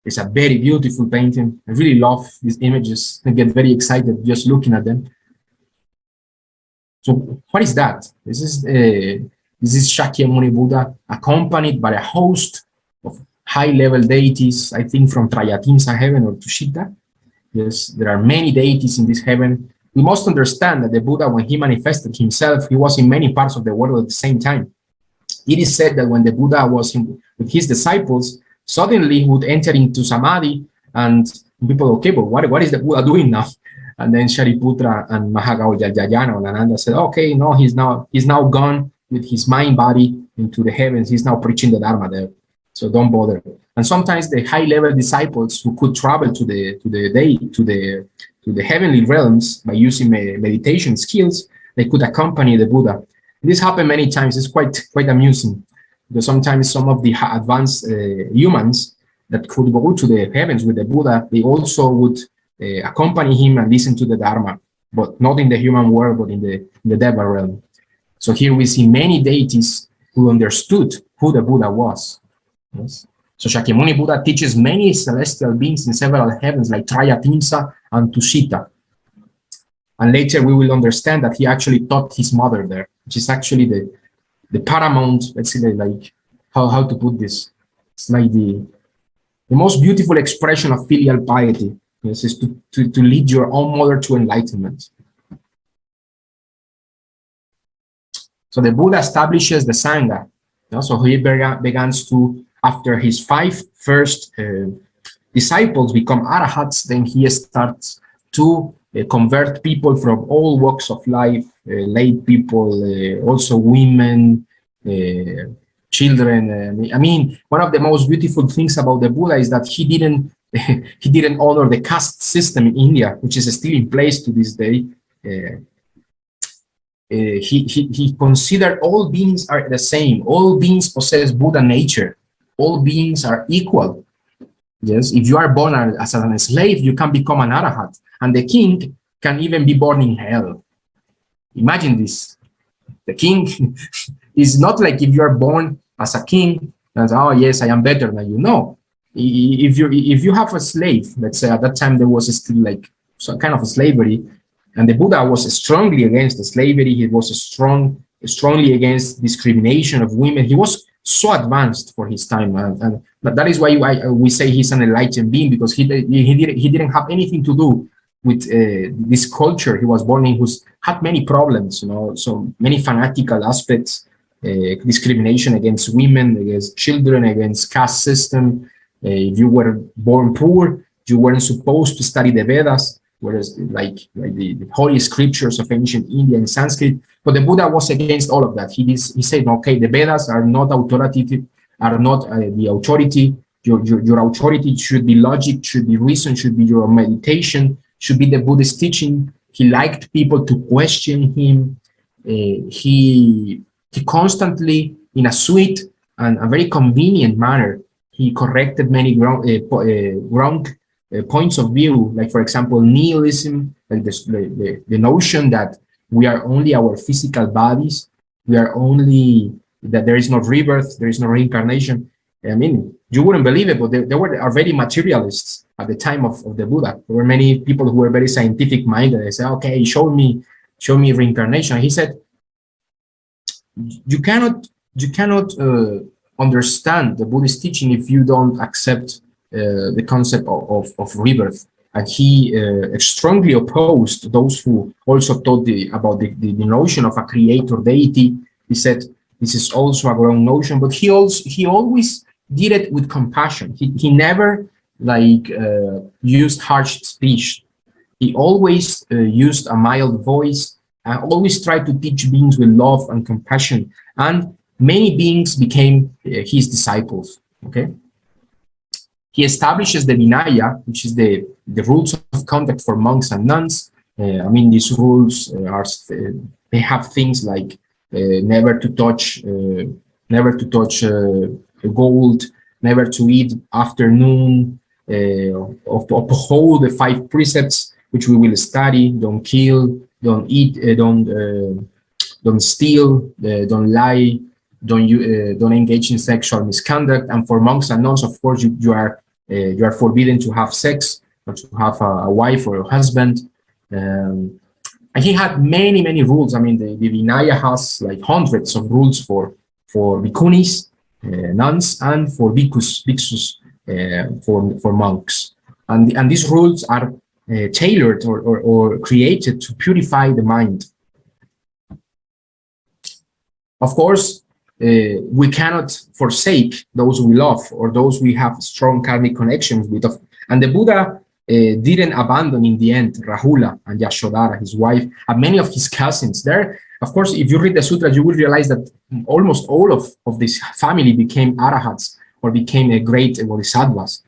It's a very beautiful painting. I really love these images. I get very excited just looking at them. So what is that? This is Shakyamuni Buddha accompanied by a host of high-level deities, I think from Trayatimsa heaven or Tushita. Yes, there are many deities in this heaven. We must understand that the Buddha, when he manifested himself, he was in many parts of the world at the same time. It is said that when the Buddha was with his disciples, suddenly he would enter into samadhi, and people, okay, but what is the Buddha doing now? And then Shariputra and Mahagaujajayana or Ananda said, okay, no, he's now gone with his mind body into the heavens. He's now preaching the Dharma there, so don't bother. And sometimes the high-level disciples who could travel to the heavenly realms by using meditation skills, they could accompany the Buddha. This happened many times. It's quite amusing, because sometimes some of the advanced humans that could go to the heavens with the Buddha, they also would accompany him and listen to the Dharma, but not in the human world, but in the Deva realm. So here we see many deities who understood who the Buddha was. Yes. So Shakyamuni Buddha teaches many celestial beings in several heavens like Trayatimsa and Tushita. And later we will understand that he actually taught his mother there, which is actually the paramount, let's say, like how to put this. It's like the most beautiful expression of filial piety. Yes, is to lead your own mother to enlightenment. So the Buddha establishes the Sangha. So he begins to, after his 5 first disciples become arahats, then he starts to convert people from all walks of life, lay people, also women, children. I mean, one of the most beautiful things about the Buddha is that he didn't honor the caste system in India, which is still in place to this day. He considered all beings are the same. All beings possess Buddha nature. All beings are equal. Yes, if you are born as a slave, you can become an arahat, and the king can even be born in hell. Imagine this. The king is not like if you are born as a king, and oh yes, I am better than you. No. If you have a slave, let's say at that time there was still like some kind of a slavery, and the Buddha was strongly against the slavery. He was strongly against discrimination of women. He was so advanced for his time, and that is why we say he's an enlightened being, because he didn't have anything to do with this culture he was born in, who's had many problems, you know, so many fanatical aspects, discrimination against women, against children, against caste system. If you were born poor, you weren't supposed to study the Vedas. whereas like the holy scriptures of ancient India in Sanskrit. But the Buddha was against all of that. He said, okay, the Vedas are not authoritative, are not the authority. Your authority should be logic, should be reason, should be your meditation, should be the Buddhist teaching. He liked people to question him. He constantly, in a sweet and a very convenient manner, he corrected many wrong points of view, like, for example, nihilism, like the notion that we are only our physical bodies, we are only, that there is no rebirth, there is no reincarnation. I mean, you wouldn't believe it, but there were already materialists at the time of the Buddha. There were many people who were very scientific minded. They said, okay, show me reincarnation. He said, you cannot understand the Buddhist teaching if you don't accept the concept of rebirth. And he strongly opposed those who also taught about the notion of a creator deity. He said this is also a wrong notion, but he always did it with compassion. He never used harsh speech. He always used a mild voice and always tried to teach beings with love and compassion. And many beings became his disciples. Okay. He establishes the Vinaya, which is the rules of conduct for monks and nuns. I mean, these rules they have things like never to touch gold, never to eat after noon, uphold the 5 precepts, which we will study: don't kill, don't eat, don't steal, don't lie, don't engage in sexual misconduct. And for monks and nuns, of course, you are forbidden to have sex or to have a wife or a husband. And he had many rules. I mean, the Vinaya has like hundreds of rules for bhikkhunis, nuns, and for bhikkhus, for monks. And these rules are tailored or created to purify the mind. Of course, we cannot forsake those we love or those we have strong karmic connections with. And the Buddha didn't abandon in the end Rahula and Yashodhara, his wife, and many of his cousins. There, of course, if you read the sutras, you will realize that almost all of this family became arahats or became a great bodhisattvas.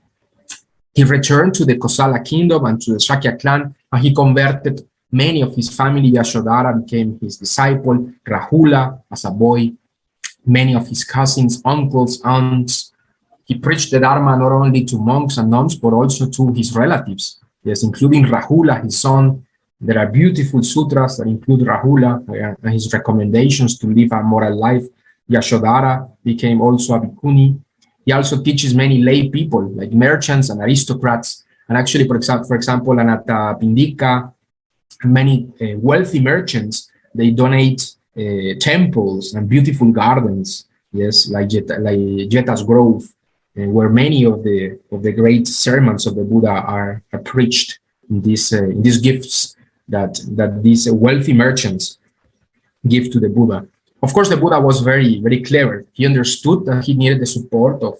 He returned to the Kosala kingdom and to the Shakya clan, and he converted many of his family. Yashodhara became his disciple, Rahula as a boy, many of his cousins, uncles, aunts. He preached the Dharma not only to monks and nuns, but also to his relatives, yes, including Rahula, his son. There are beautiful sutras that include Rahula and his recommendations to live a moral life. Yashodhara became also a bhikkhuni. He also teaches many lay people, like merchants and aristocrats. And actually, for example, Anathapindika, many wealthy merchants, they donate temples and beautiful gardens, yes, like Jeta's Grove, where many of the great sermons of the Buddha are preached in these gifts that these wealthy merchants give to the Buddha. Of course, the Buddha was very clever. He understood that he needed the support of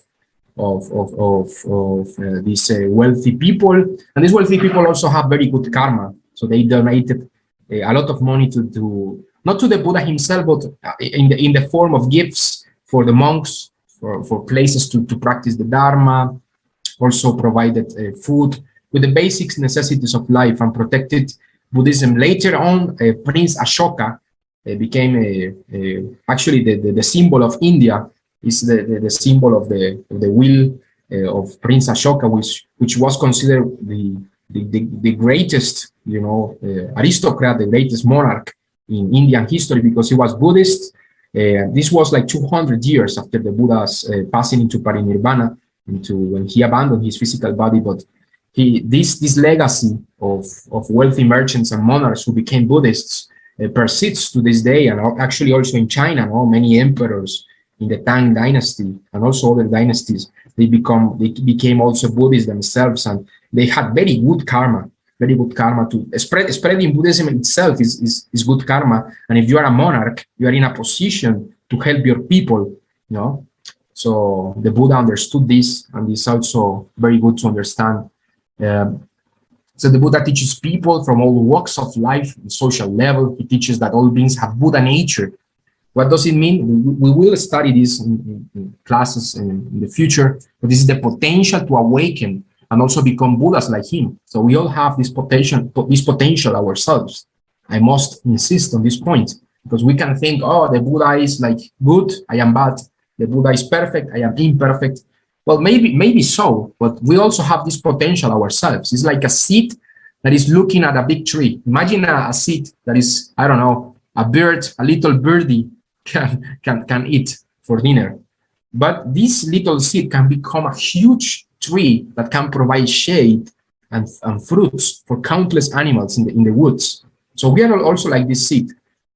these wealthy people, and these wealthy people also have very good karma. So they donated a lot of money to not to the Buddha himself, but in the form of gifts for the monks, for places to practice the Dharma. Also provided food with the basic necessities of life and protected Buddhism. Later on, Prince Ashoka became actually the symbol of India. Is the symbol of the will of Prince Ashoka, which was considered the greatest, aristocrat, the greatest monarch in Indian history, because he was Buddhist. This was like 200 years after the Buddha's passing into parinirvana, when he abandoned his physical body. But this legacy of wealthy merchants and monarchs who became Buddhists persists to this day, and actually also in China, many emperors in the Tang dynasty and also other dynasties, they became also Buddhists themselves, and they had very good karma to spreading Buddhism itself is good karma. And if you are a monarch, you are in a position to help your people, So the Buddha understood this, and it's also very good to understand. So the Buddha teaches people from all walks of life, social level. He teaches that all beings have Buddha nature. What does it mean? We will study this in classes in the future, but this is the potential to awaken and also become Buddhas like him. So we all have this potential ourselves. I must insist on this point, because we can think, oh, the Buddha is like good, I am bad. The Buddha is perfect, I am imperfect. Well, maybe so, but we also have this potential ourselves. It's like a seed that is looking at a big tree. Imagine a seed that is, I don't know, a bird, a little birdie can eat for dinner. But this little seed can become a huge tree that can provide shade and fruits for countless animals in the woods. So we are also like this seed.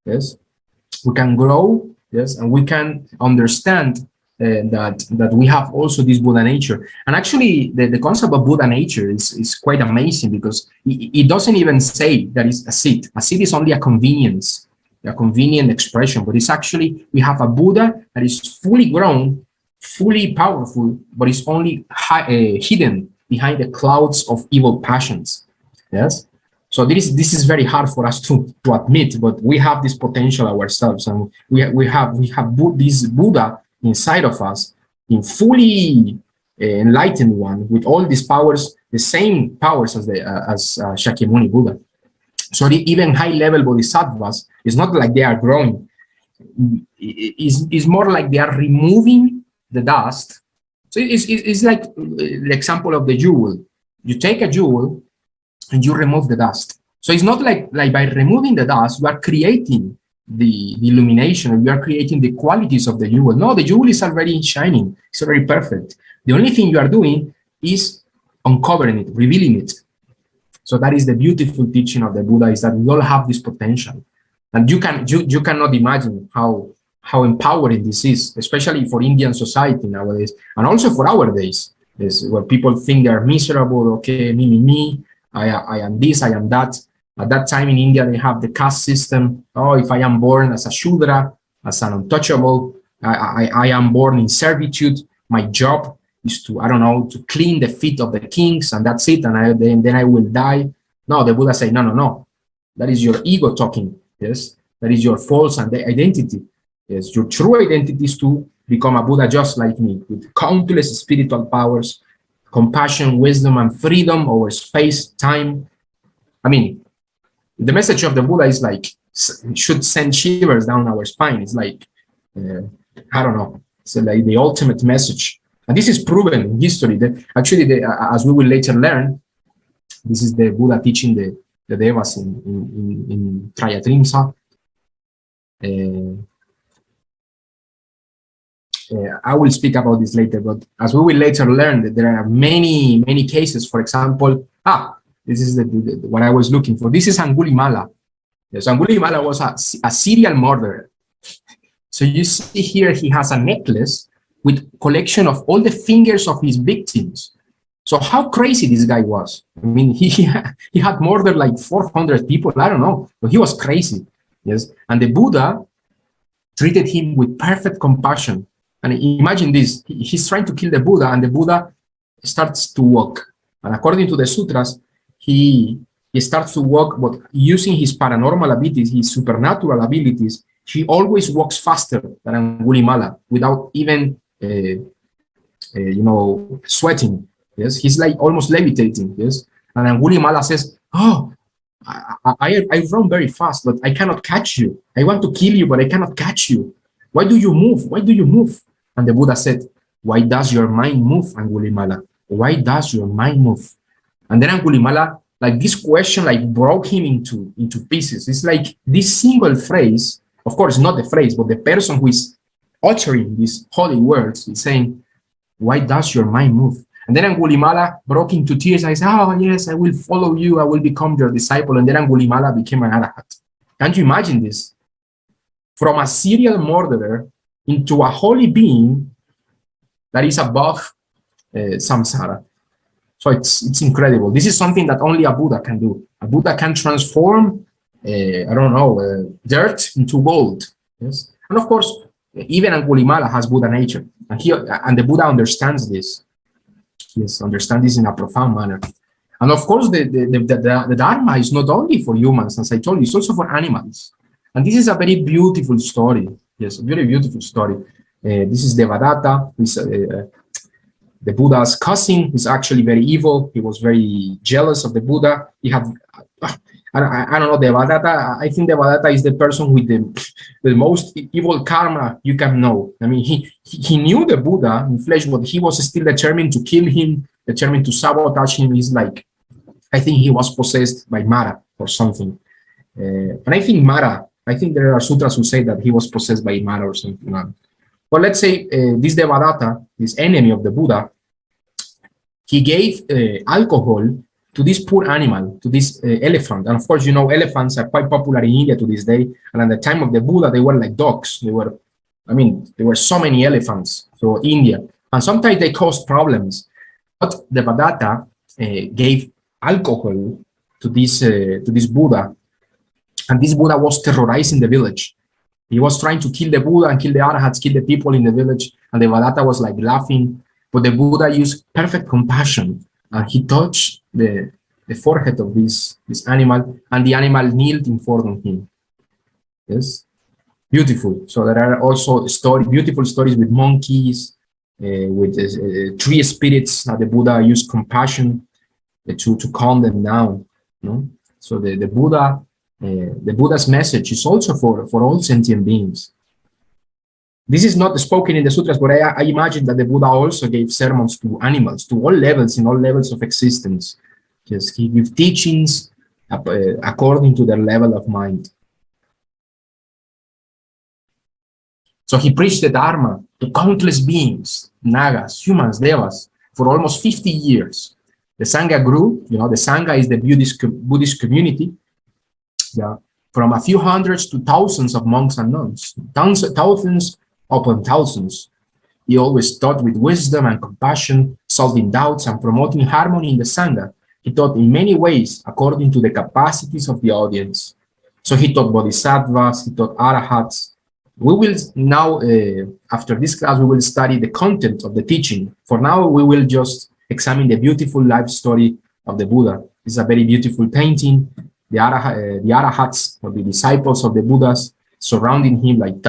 Yes, we can grow. Yes, and we can understand that we have also this Buddha nature. And actually, the concept of Buddha nature is quite amazing, because it doesn't even say that it's a seed. A seed is only a convenient expression, but it's actually, we have a Buddha that is fully grown, fully powerful, but it's only hidden behind the clouds of evil passions. Yes. So this is very hard for us to admit, but we have this potential ourselves, and we have this Buddha inside of us, in fully enlightened one, with all these powers, the same powers as Shakyamuni Buddha. So even high-level bodhisattvas, it's not like they are growing. It's more like they are removing the dust. So it's like the example of the jewel. You take a jewel and you remove the dust. So it's not like by removing the dust, you are creating the illumination, you are creating the qualities of the jewel. No, the jewel is already shining. It's already perfect. The only thing you are doing is uncovering it, revealing it. So that is the beautiful teaching of the Buddha, is that we all have this potential. And you cannot imagine how empowering this is, especially for Indian society nowadays, and also for our days, where people think they are miserable. Okay, me, I am this, I am that. At that time in India, they have the caste system. Oh, if I am born as a Shudra, as an untouchable, I am born in servitude. My job is to, I don't know, to clean the feet of the kings, and that's it. And then I will die. No, the Buddha said, no. That is your ego talking. Yes, that is your false identity. Yes, your true identity is to become a Buddha just like me, with countless spiritual powers, compassion, wisdom, and freedom over space, time. I mean, the message of the Buddha is like, should send shivers down our spine. It's like, I don't know, it's like the ultimate message. And this is proven in history. That actually, as we will later learn, this is the Buddha teaching the Devas in Trayatrimsa. I will speak about this later, but as we will later learn, that there are many cases. For example, this is what I was looking for. This is Angulimala. Yes, Angulimala was a serial murderer. So you see here, he has a necklace with collection of all the fingers of his victims. So how crazy this guy was. I mean, he had murdered like 400 people. I don't know, but he was crazy. Yes, and the Buddha treated him with perfect compassion. And imagine this, he's trying to kill the Buddha, and the Buddha starts to walk. And according to the sutras, he starts to walk, but using his paranormal abilities, his supernatural abilities, he always walks faster than Angulimala without even, sweating. Yes, he's like almost levitating. Yes, and Angulimala says, "Oh, I run very fast, but I cannot catch you. I want to kill you, but I cannot catch you. Why do you move? Why do you move?" And the Buddha said, "Why does your mind move, Angulimala? Why does your mind move?" And then Angulimala, like this question, like broke him into pieces. It's like this single phrase, of course, not the phrase, but the person who is uttering these holy words is saying, "Why does your mind move?" And then Angulimala broke into tears. I said, "Oh, yes, I will follow you. I will become your disciple." And then Angulimala became an Arahat. Can't you imagine this? From a serial murderer into a holy being that is above samsara. So it's incredible. This is something that only a Buddha can do. A Buddha can transform, dirt into gold. Yes, and of course, even Angulimala has Buddha nature, and the Buddha understands this. Yes, understand this in a profound manner. And of course, the Dharma is not only for humans, as I told you, it's also for animals. And this is a very beautiful story. Yes, a very beautiful story. This is Devadatta, who is the Buddha's cousin. He's actually very evil. He was very jealous of the Buddha. He had, I don't know, Devadatta. I think Devadatta is the person with the most evil karma you can know. I mean, he knew the Buddha in flesh, but he was still determined to kill him, determined to sabotage him. He's like, I think he was possessed by Mara or something. And I think Mara, I think there are sutras who say that he was possessed by Mara or something. But let's say this Devadatta, this enemy of the Buddha, he gave alcohol to this poor animal, to this elephant. And of course, you know, elephants are quite popular in India to this day. And at the time of the Buddha, they were like dogs. They were, I mean, there were so many elephants. So India, and sometimes they caused problems. But Devadatta gave alcohol to this Buddha, and this Buddha was terrorizing the village. He was trying to kill the Buddha and kill the Arhats, kill the people in the village, and the Devadatta was like laughing. But the Buddha used perfect compassion, and he touched the forehead of this animal, and the animal kneeled in front of him. Yes, beautiful. So there are also beautiful stories with monkeys, with tree spirits that the Buddha used compassion to calm them down. No? So the Buddha's message is also for all sentient beings. This is not spoken in the sutras, but I imagine that the Buddha also gave sermons to animals, to all levels, in all levels of existence. Yes, he gave teachings according to their level of mind. So he preached the Dharma to countless beings, Nagas, humans, Devas, for almost 50 years. The Sangha grew. You know, the Sangha is the Buddhist community. Yeah, from a few hundreds to thousands of monks and nuns, thousands upon thousands. He always taught with wisdom and compassion, solving doubts and promoting harmony in the Sangha. He taught in many ways according to the capacities of the audience. So he taught bodhisattvas, he taught arahats. We will now, after this class, we will study the content of the teaching. For now, we will just examine the beautiful life story of the Buddha. It's a very beautiful painting. The arahats, or the disciples of the Buddhas, surrounding him like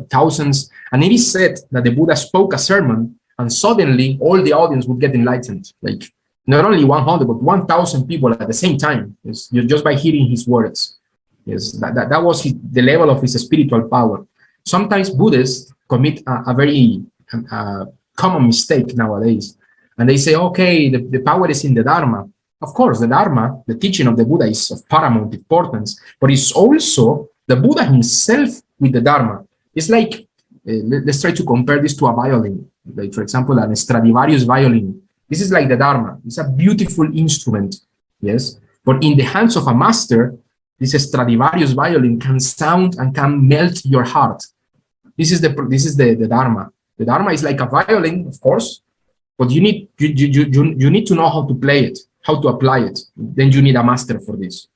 thousands. And it is said that the Buddha spoke a sermon, and suddenly all the audience would get enlightened. Like not only 100, but 1,000 people at the same time, yes, just by hearing his words. Yes, that was the level of his spiritual power. Sometimes Buddhists commit a very common mistake nowadays. And they say, okay, the power is in the Dharma. Of course, the Dharma, the teaching of the Buddha, is of paramount importance, but it's also the Buddha himself with the Dharma. It's like, let's try to compare this to a violin. Like, for example, an Stradivarius violin. This is like the Dharma. It's a beautiful instrument, yes? But in the hands of a master, this Stradivarius violin can sound and can melt your heart. This is the Dharma. The Dharma is like a violin, of course, but you need to know how to play it, how to apply it. Then you need a master for this.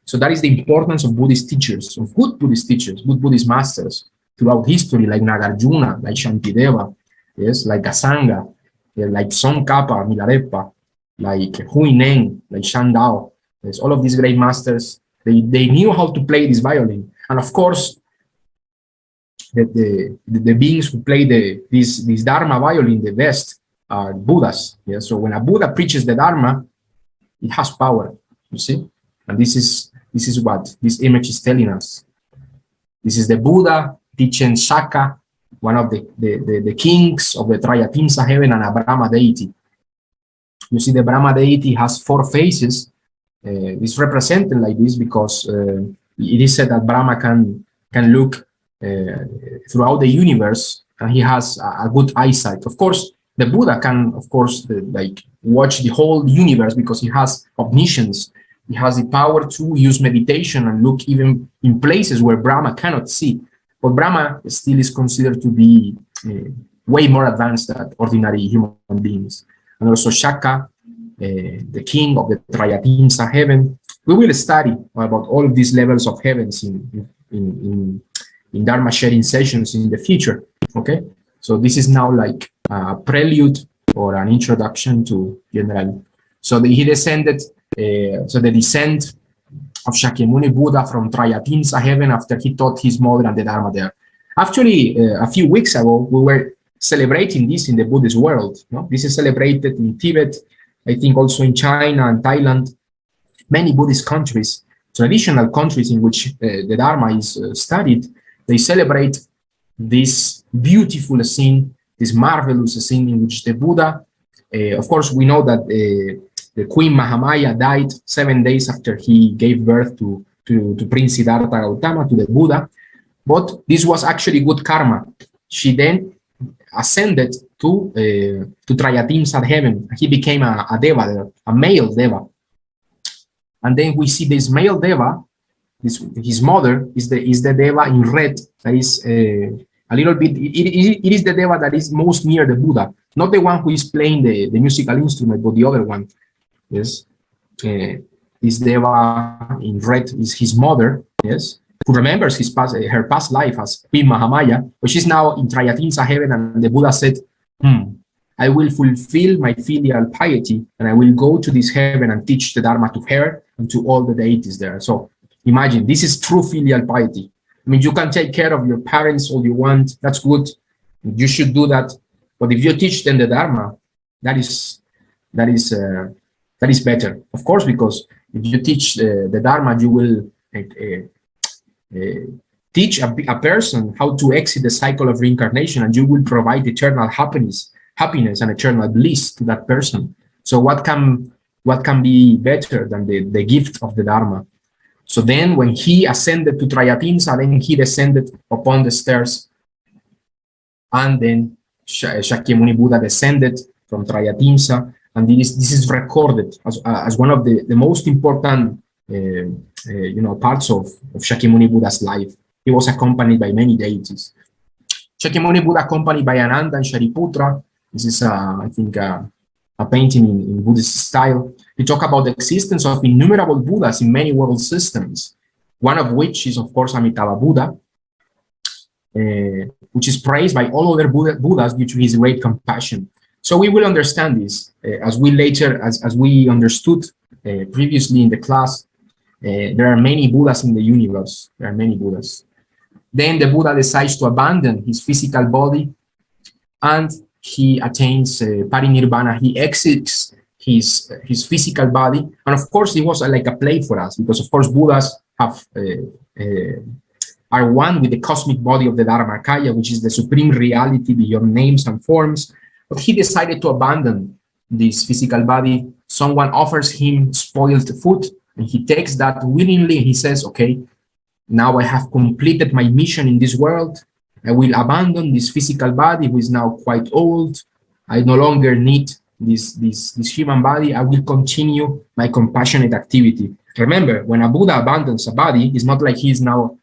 So that is the importance of Buddhist teachers, of good Buddhist teachers, good Buddhist masters throughout history, like Nagarjuna, like Shantideva, yes, like Asanga, like Tsongkhapa, Milarepa, like Huineng, like Shandao. Yes, all of these great masters, they knew how to play this violin. And of course, the beings who play this Dharma violin the best are Buddhas. Yeah? So when a Buddha preaches the Dharma, it has power, you see? And this is what this image is telling us. This is the Buddha teaching Shaka, one of the kings of the Triatimsa heaven, and a Brahma Deity. You see, the Brahma Deity has 4 faces. It's represented like this because it is said that Brahma can look throughout the universe, and he has a good eyesight. Of course, the Buddha can, of course, like watch the whole universe because he has omniscience. He has the power to use meditation and look even in places where Brahma cannot see. But Brahma still is considered to be way more advanced than ordinary human beings. And also Shaka, the king of the Triatimsa heaven. We will study about all of these levels of heavens in Dharma sharing sessions in the future. Okay, so this is now like a prelude or an introduction to general. So he descended So the descent of Shakyamuni Buddha from Triatimsa heaven after he taught his mother and the Dharma there. Actually, a few weeks ago, we were celebrating this in the Buddhist world. No? This is celebrated in Tibet, I think also in China and Thailand, many Buddhist countries, traditional countries in which the Dharma is studied. They celebrate this beautiful scene, this marvelous scene in which the Buddha, of course, we know that the Queen Mahamaya died 7 days after he gave birth to Prince Siddhartha Gautama, to the Buddha. But this was actually good karma. She then ascended to Triatimsa heaven. He became a Deva there, a male Deva. And then we see this male Deva, his mother is the Deva in red. That is a little bit, it is the Deva that is most near the Buddha, not the one who is playing the musical instrument, but the other one. Yes. This Deva in red is his mother, yes, who remembers her past life as Queen Mahamaya, but she's now in Triatimsa heaven, and the Buddha said, I will fulfill my filial piety, and I will go to this heaven and teach the Dharma to her and to all the deities there. So imagine, this is true filial piety. I mean, you can take care of your parents all you want, that's good, you should do that, but if you teach them the Dharma, that is better, of course, because if you teach the Dharma, you will teach a person how to exit the cycle of reincarnation, and you will provide eternal happiness and eternal bliss to that person. So what can be better than the gift of the Dharma? So then when he ascended to Triatimsa, then he descended upon the stairs, and then Shakyamuni Buddha descended from Triatimsa, and this is recorded as one of the most important parts of Shakyamuni Buddha's life. He was accompanied by many deities. Shakyamuni Buddha accompanied by Ananda and Shariputra. This is, I think, a painting in Buddhist style. We talk about the existence of innumerable Buddhas in many world systems, one of which is, of course, Amitabha Buddha, which is praised by all other Buddhas due to his great compassion. So we will understand this as we understood previously in the class. There are many Buddhas in the universe. There are many Buddhas. Then the Buddha decides to abandon his physical body, and he attains parinirvana. He exits his physical body, and of course it was like a play for us, because of course Buddhas are one with the cosmic body of the Dharmakaya, which is the supreme reality beyond names and forms. But he decided to abandon this physical body. Someone offers him spoiled food, and he takes that willingly. He says, okay, now I have completed my mission in this world. I will abandon this physical body, which is now quite old. I no longer need this human body. I will continue my compassionate activity. Remember, when a Buddha abandons a body, it's not like he's now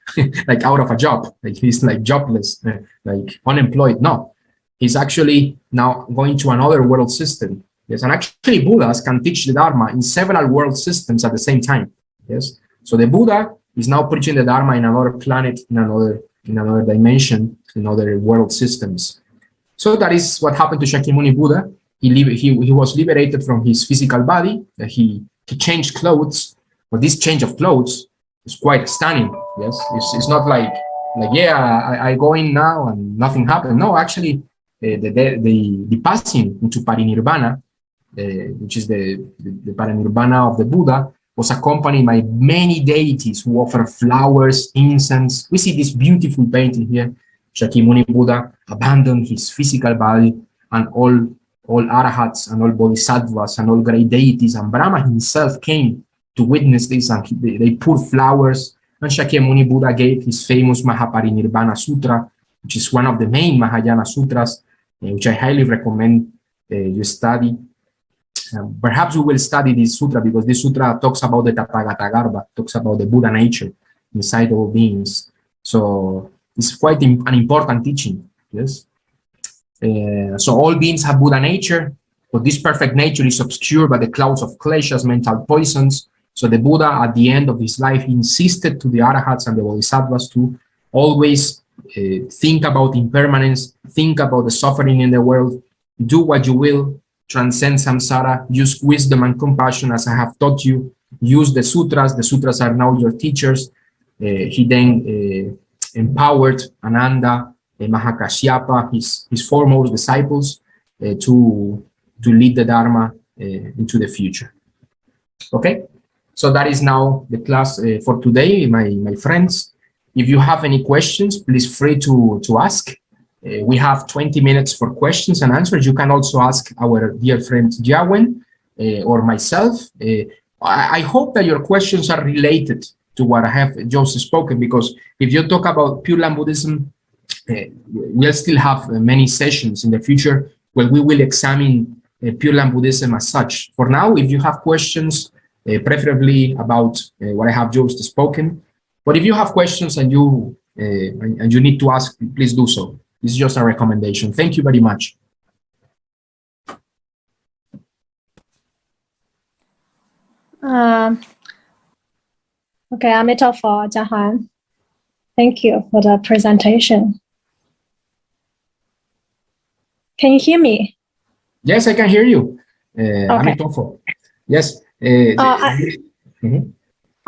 like out of a job, like he's like jobless, like unemployed. No, he's actually now going to another world system. Yes, and actually Buddhas can teach the Dharma in several world systems at the same time. Yes, so the Buddha is now preaching the Dharma in another planet, in another dimension, in other world systems. So that is what happened to Shakyamuni Buddha. He was liberated from his physical body. He changed clothes, but this change of clothes is quite stunning. Yes, it's not like yeah, I go in now and nothing happened. No, actually, the passing into parinirvana, which is the parinirvana of the Buddha, was accompanied by many deities who offer flowers, incense. We see this beautiful painting here. Shakyamuni Buddha abandoned his physical body, and all arahats and all bodhisattvas and all great deities, and Brahma himself came to witness this, and they poured flowers. And Shakyamuni Buddha gave his famous Mahaparinirbana Sutra, which is one of the main Mahayana sutras, which I highly recommend you study. Perhaps we will study this sutra because this sutra talks about the Tathagata Garbha, talks about the Buddha nature inside all beings. So it's quite an important teaching. Yes. So all beings have Buddha nature, but this perfect nature is obscured by the clouds of kleshas, mental poisons. So the Buddha, at the end of his life, he insisted to the arahats and the bodhisattvas to always think about impermanence, think about the suffering in the world, do what you will, transcend samsara, use wisdom and compassion as I have taught you, use the sutras. The sutras are now your teachers. He then empowered Ananda, Mahakashyapa, his foremost disciples, to lead the Dharma into the future. Okay, so that is now the class for today, my friends. If you have any questions, please free to ask. We have 20 minutes for questions and answers. You can also ask our dear friend Yawen or myself. I hope that your questions are related to what I have just spoken, because if you talk about Pure Land Buddhism, we'll still have many sessions in the future where we will examine Pure Land Buddhism as such. For now, if you have questions, preferably about what I have just spoken, but if you have questions and you need to ask, please do so. This is just a recommendation. Thank you very much. Okay, Amituofo, Jiahan. Thank you for the presentation. Can you hear me? Yes, I can hear you. Okay. Amituofo. Yes.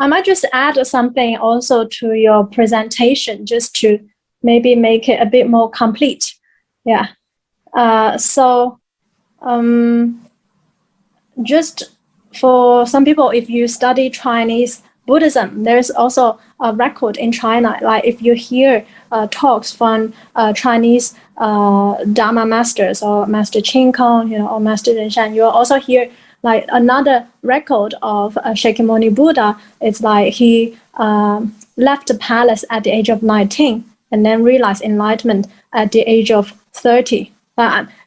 I might just add something also to your presentation, just to maybe make it a bit more complete. Yeah. Just for some people, if you study Chinese Buddhism, there's also a record in China. Like if you hear talks from Chinese Dharma masters or Master Qing Kong, or Master Renshan, you'll also hear like another record of Shakyamuni Buddha. It's like he left the palace at the age of 19 and then realized enlightenment at the age of 30.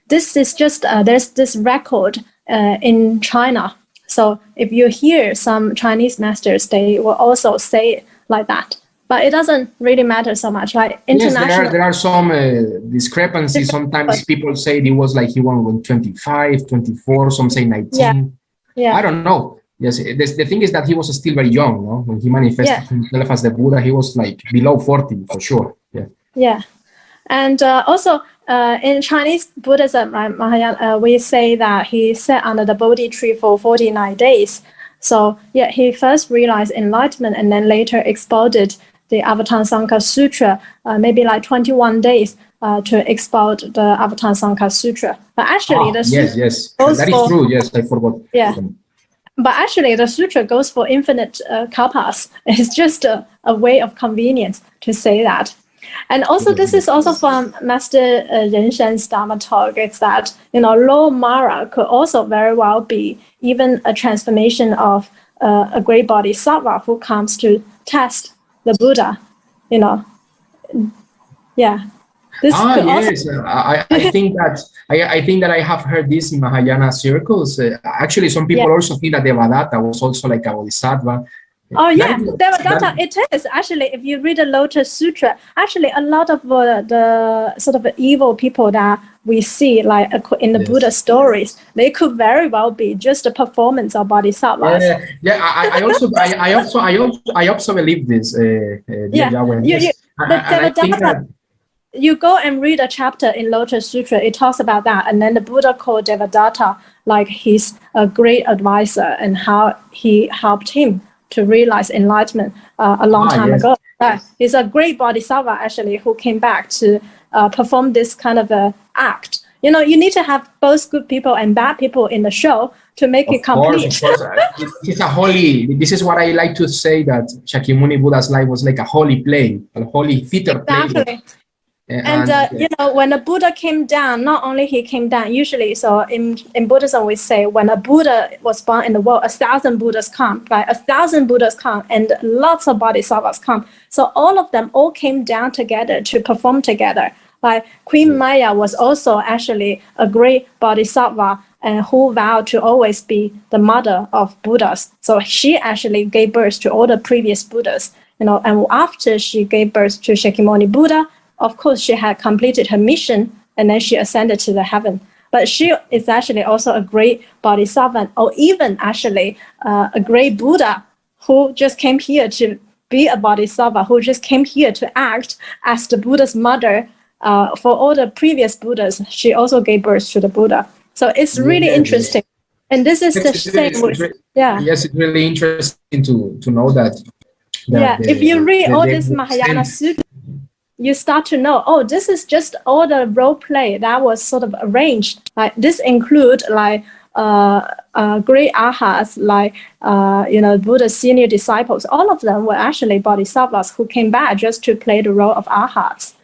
This is just, there's this record in China. So if you hear some Chinese masters, they will also say it like that. But it doesn't really matter so much. Like international. Yes, there are some discrepancies. Sometimes people say it was like he won when 25, 24, some say 19. Yeah. I don't know. Yes, the thing is that he was still very young, no? When he manifested himself as the Buddha, he was like below 40 for sure. Yeah. Yeah. And also in Chinese Buddhism, right, Mahayana, we say that he sat under the Bodhi tree for 49 days. So yeah, he first realized enlightenment and then later expounded the Avatamsaka Sutra, maybe like 21 days to expound the Avatamsaka Sutra. But actually, the sutra that is true. Yes, I forgot. Yeah. But actually, the sutra goes for infinite kalpas. It's just a way of convenience to say that. And also, this is also from Master Renshan's Dharma talk. It's that, low Mara could also very well be even a transformation of a great bodhisattva who comes to test the Buddha, Yeah. Yes. I think that I have heard this in Mahayana circles. Actually, some people also think that Devadatta was also like a bodhisattva. Oh yeah, Devadatta, it is. Actually, if you read the Lotus Sutra, actually a lot of the sort of evil people that we see like in the Buddha stories, they could very well be just a performance of bodhisattvas. I also believe this. You go and read a chapter in Lotus Sutra, it talks about that. And then the Buddha called Devadatta like he's a great advisor and how he helped him to realize enlightenment a long time ago. He's a great bodhisattva, actually, who came back to perform this kind of act. You need to have both good people and bad people in the show to make it complete. Of course. This is what I like to say, that Shakyamuni Buddha's life was like a holy play, a holy theater play. And when the Buddha came down, not only he came down, usually, so in Buddhism we say when a Buddha was born in the world, 1,000 Buddhas come, right? 1,000 Buddhas come and lots of bodhisattvas come. So all of them all came down together to perform together. Like Queen Maya was also actually a great bodhisattva and who vowed to always be the mother of Buddhas. So she actually gave birth to all the previous Buddhas, and after she gave birth to Shakyamuni Buddha, of course, she had completed her mission and then she ascended to the heaven. But she is actually also a great bodhisattva, or even actually a great Buddha who just came here to be a bodhisattva, who just came here to act as the Buddha's mother. For all the previous Buddhas, she also gave birth to the Buddha. So it's really interesting. And this is the same with, Yes, it's really interesting to know that. If you read all this Mahayana Sutra, you start to know, oh, this is just all the role play that was sort of arranged. Like this include like great arhats, like Buddha's senior disciples. All of them were actually bodhisattvas who came back just to play the role of arhats.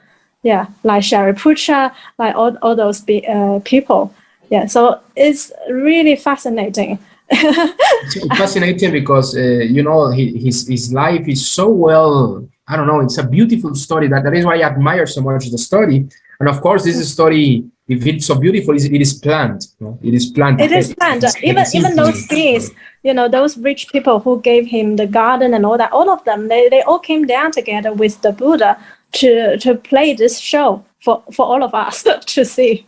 Yeah, like Shariputra, like all those people. Yeah, so it's really fascinating. It's fascinating because his life is so well. I don't know. It's a beautiful story. That is why I admire so much the story. And of course, this story, if it's so beautiful, it is planned. It is planned. It is planned. Even those beings, those rich people who gave him the garden and all that, all of them, they all came down together with the Buddha to play this show for all of us to see.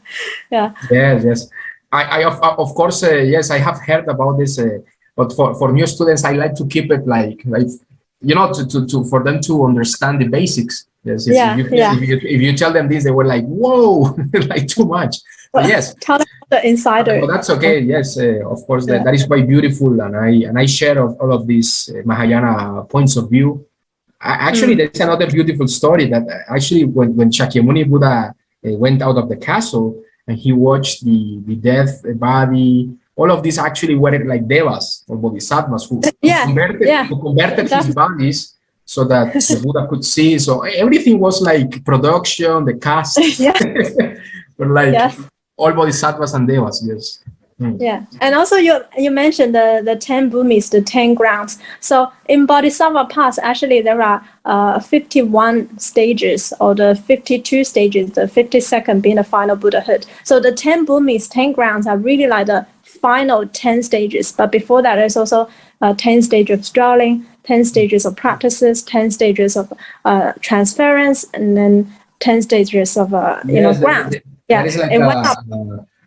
Yeah. Yes. I of course, yes, I have heard about this, but for new students, I like to keep it like to for them to understand the basics. Yes, if you tell them this, they were like, whoa, like too much. But yes, tell them the insider. But that's okay. Yes, of course, that is quite beautiful, and I share all of these Mahayana points of view. Actually, there's another beautiful story that actually when Shakyamuni Buddha went out of the castle and he watched the death body, all of these actually were like devas or bodhisattvas who converted his bodies so that the Buddha could see. So everything was like production, the cast, were like all bodhisattvas and devas. Yes. Yeah, and also you mentioned the 10 bhumis, the 10 grounds. So in Bodhisattva paths, actually there are 51 stages, or the 52 stages, the 52nd being the final Buddhahood. So the 10 bhumis, 10 grounds are really like the final 10 stages. But before that, there's also 10 stages of strolling, 10 stages of practices, 10 stages of transference, and then 10 stages of ground. That is like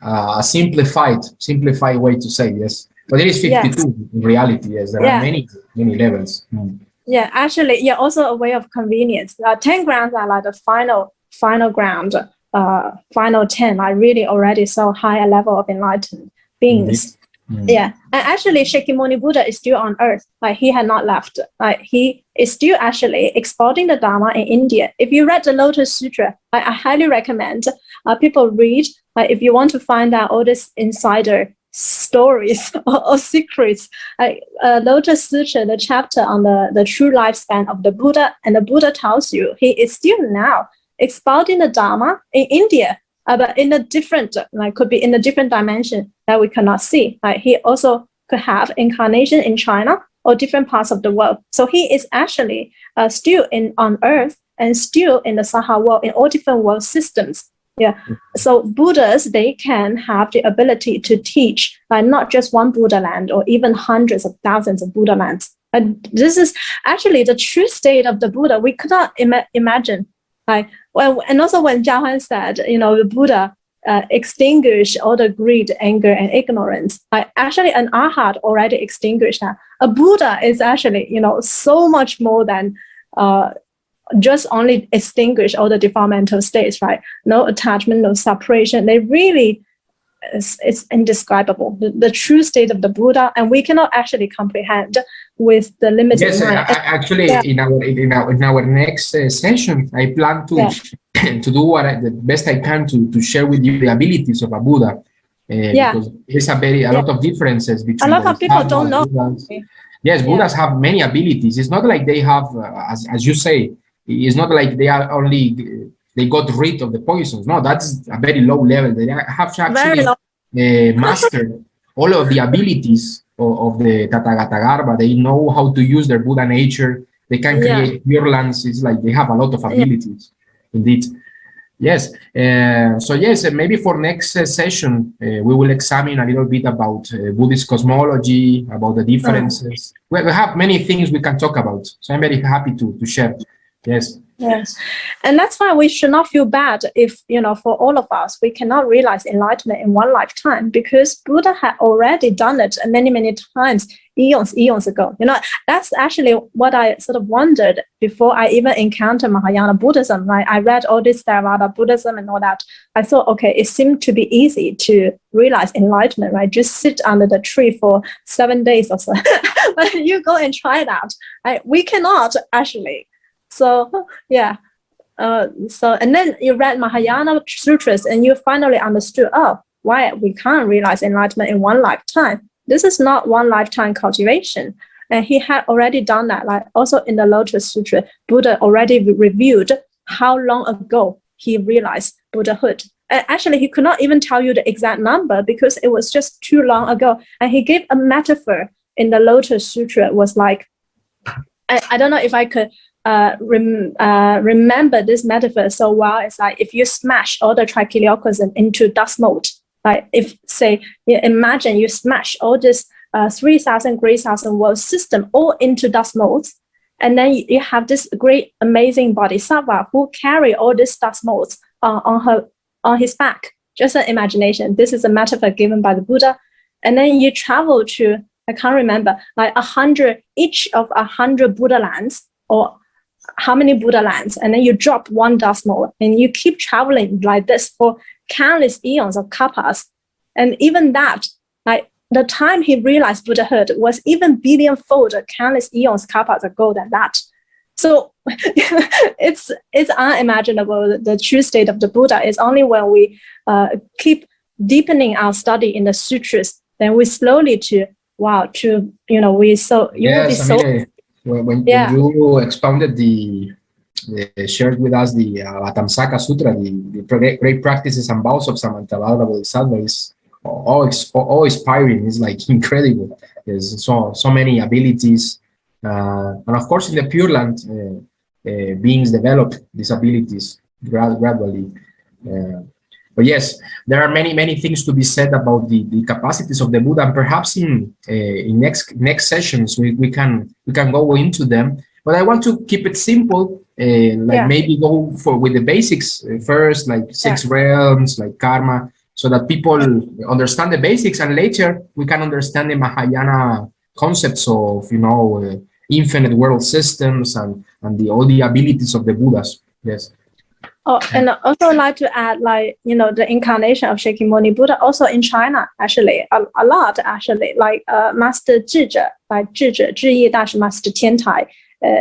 a simplified way to say, yes, but it is 52 in reality. Yes, there are many levels. Yeah, actually, also a way of convenience. 10 grounds are like the final ground, final 10 are really already so high a level of enlightened beings. Yeah, and actually Shakyamuni Buddha is still on earth. Like he had not left. Like he is still actually exporting the Dharma in India. If you read the Lotus Sutra, I highly recommend people read. If you want to find out all these insider stories or secrets, Lotus Sutra, the chapter on the true lifespan of the Buddha, and the Buddha tells you he is still now expounding the Dharma in India, but in a different, could be in a different dimension that we cannot see. He also could have incarnation in China or different parts of the world. So he is actually still on earth and still in the Sangha world, in all different world systems. Yeah. So Buddhas, they can have the ability to teach not just one Buddha land or even hundreds of thousands of Buddha lands. And this is actually the true state of the Buddha. We could not imagine. And also when Jiahuan said, the Buddha extinguished all the greed, anger, and ignorance. Actually, an arhat already extinguished that. A Buddha is actually, so much more than just only extinguish all the developmental states, right? No attachment, no separation. They really, it's indescribable. The true state of the Buddha, and we cannot actually comprehend with the limited mind. Actually, in our next session, I plan to to do the best I can to share with you the abilities of a Buddha. Because there's a lot of differences between. A lot of people don't know. Yes, Buddhas have many abilities. It's not like they have, as you say, it's not like they are only, they got rid of the poisons. No, that's a very low level. They have to actually master all of the abilities of the Tathagata Garbha. They know how to use their Buddha nature. They can create Pure Lands. It's like they have a lot of abilities. Indeed. Yes. So yes, maybe for next session, we will examine a little bit about Buddhist cosmology, about the differences. We have many things we can talk about. So I'm very happy to share. Yes. Yes. And that's why we should not feel bad if, for all of us, we cannot realize enlightenment in one lifetime, because Buddha had already done it many, many times, eons ago. That's actually what I sort of wondered before I even encountered Mahayana Buddhism. Right? I read all this Theravada Buddhism and all that. I thought, okay, it seemed to be easy to realize enlightenment, right? Just sit under the tree for 7 days or so. But you go and try that. We cannot actually. So yeah, and then you read Mahayana Sutras and you finally understood, why we can't realize enlightenment in one lifetime. This is not one lifetime cultivation. And he had already done that. Like also in the Lotus Sutra, Buddha already revealed how long ago he realized Buddhahood. And actually, he could not even tell you the exact number because it was just too long ago. And he gave a metaphor in the Lotus Sutra. It was like, I don't know if I could remember this metaphor so well. It's like if you smash all the trichiliocosm into dust mold, like if say imagine you smash all this 3,000 great thousand world system all into dust molds, and then you have this great amazing bodhisattva who carry all these dust molds on his back. Just an imagination. This is a metaphor given by the Buddha. And then you travel to, I can't remember, like 100, each of 100 Buddha lands, or how many Buddha lands, and then you drop one dust mold and you keep traveling like this for countless eons of kalpas. And even that, like the time he realized Buddhahood was even billion-fold, countless eons kalpas ago than that. So it's unimaginable. The true state of the Buddha is only when we keep deepening our study in the sutras, then we slowly when you expounded shared with us the Vatamsaka Sutra, the great practices and vows of Samantabhadra Bodhisattva is all inspiring. It's like incredible. There's so many abilities, and of course in the Pure Land, beings develop these abilities gradually. But yes, there are many things to be said about the capacities of the Buddha, and perhaps in next sessions we can go into them. But I want to keep it simple, maybe go with the basics first, like 6 realms, like karma, so that people understand the basics, and later we can understand the Mahayana concepts of infinite world systems and all the abilities of the Buddhas. Yes. Oh, and also I'd like to add, the incarnation of Shakyamuni Buddha also in China, actually, a lot, actually, like Master Zhizhe, like Zhizhe, Zhiyi Dashi Master Tiantai,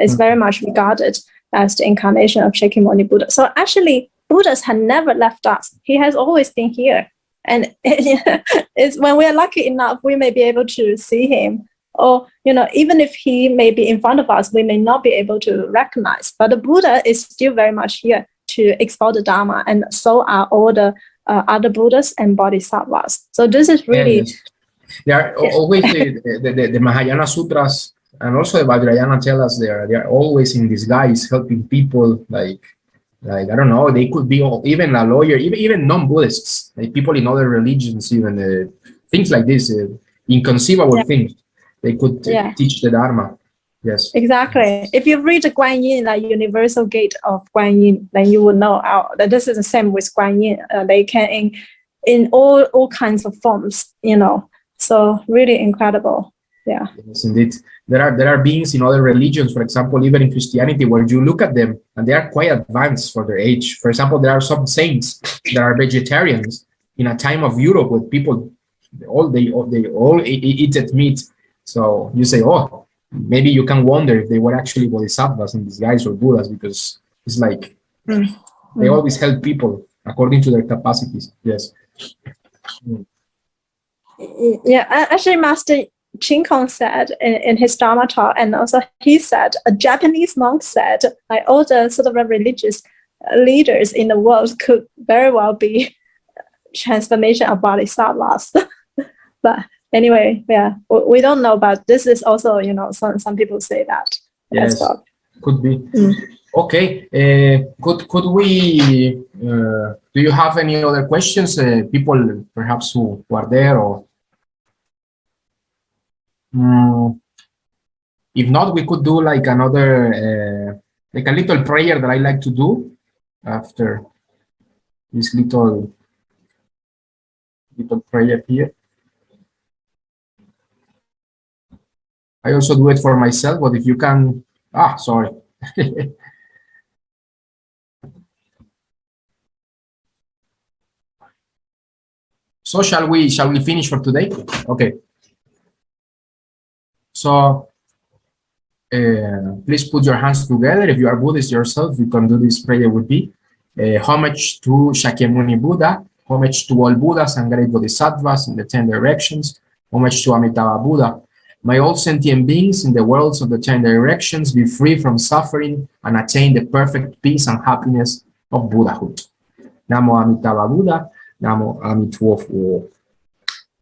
is very much regarded as the incarnation of Shakyamuni Buddha. So actually, Buddhas had never left us. He has always been here. And it's when we're lucky enough, we may be able to see him. Or, even if he may be in front of us, we may not be able to recognize. But the Buddha is still very much here to explore the Dharma, and so are all the other Buddhas and Bodhisattvas. So this is really... Yes. They are always the Mahayana Sutras and also the Vajrayana tell us they are always in disguise, helping people, like I don't know, they could be even a lawyer, even non-Buddhists, like people in other religions, even things like this, inconceivable things. They could teach the Dharma. Yes, exactly. If you read the Guan Yin, like Universal Gate of Guan Yin, then you will know that this is the same with Guan Yin. They can in all kinds of forms, So really incredible. Yeah. Yes, indeed. There are beings in other religions, for example, even in Christianity, where you look at them and they are quite advanced for their age. For example, there are some saints that are vegetarians in a time of Europe where people they all eat meat. So you say, oh, maybe you can wonder if they were actually bodhisattvas in disguise or Buddhas, because it's like they always help people according to their capacities. Yes. Yeah, actually, Master Chin Kong said in his Dharma talk, and also he said, a Japanese monk said, like all the sort of religious leaders in the world could very well be transformation of bodhisattvas. But anyway, we don't know, but this is also, some people say that. Yes, as well. Could be. Okay, could we, do you have any other questions, people perhaps who are there, or? If not, we could do like another like a little prayer that I like to do after this little prayer here. I also do it for myself, but if you can, sorry. So shall we finish for today? Okay. So please put your hands together. If you are Buddhist yourself, you can do this prayer with me. Homage to Shakyamuni Buddha, homage to all Buddhas and great Bodhisattvas in the 10 directions, homage to Amitabha Buddha. May all sentient beings in the worlds of the 10 directions be free from suffering and attain the perfect peace and happiness of Buddhahood. Namo Amituofo Buddha, Namo Amituofo.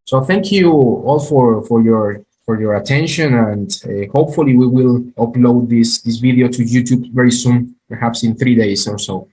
So thank you all for your attention, and hopefully we will upload this video to YouTube very soon, perhaps in 3 days or so.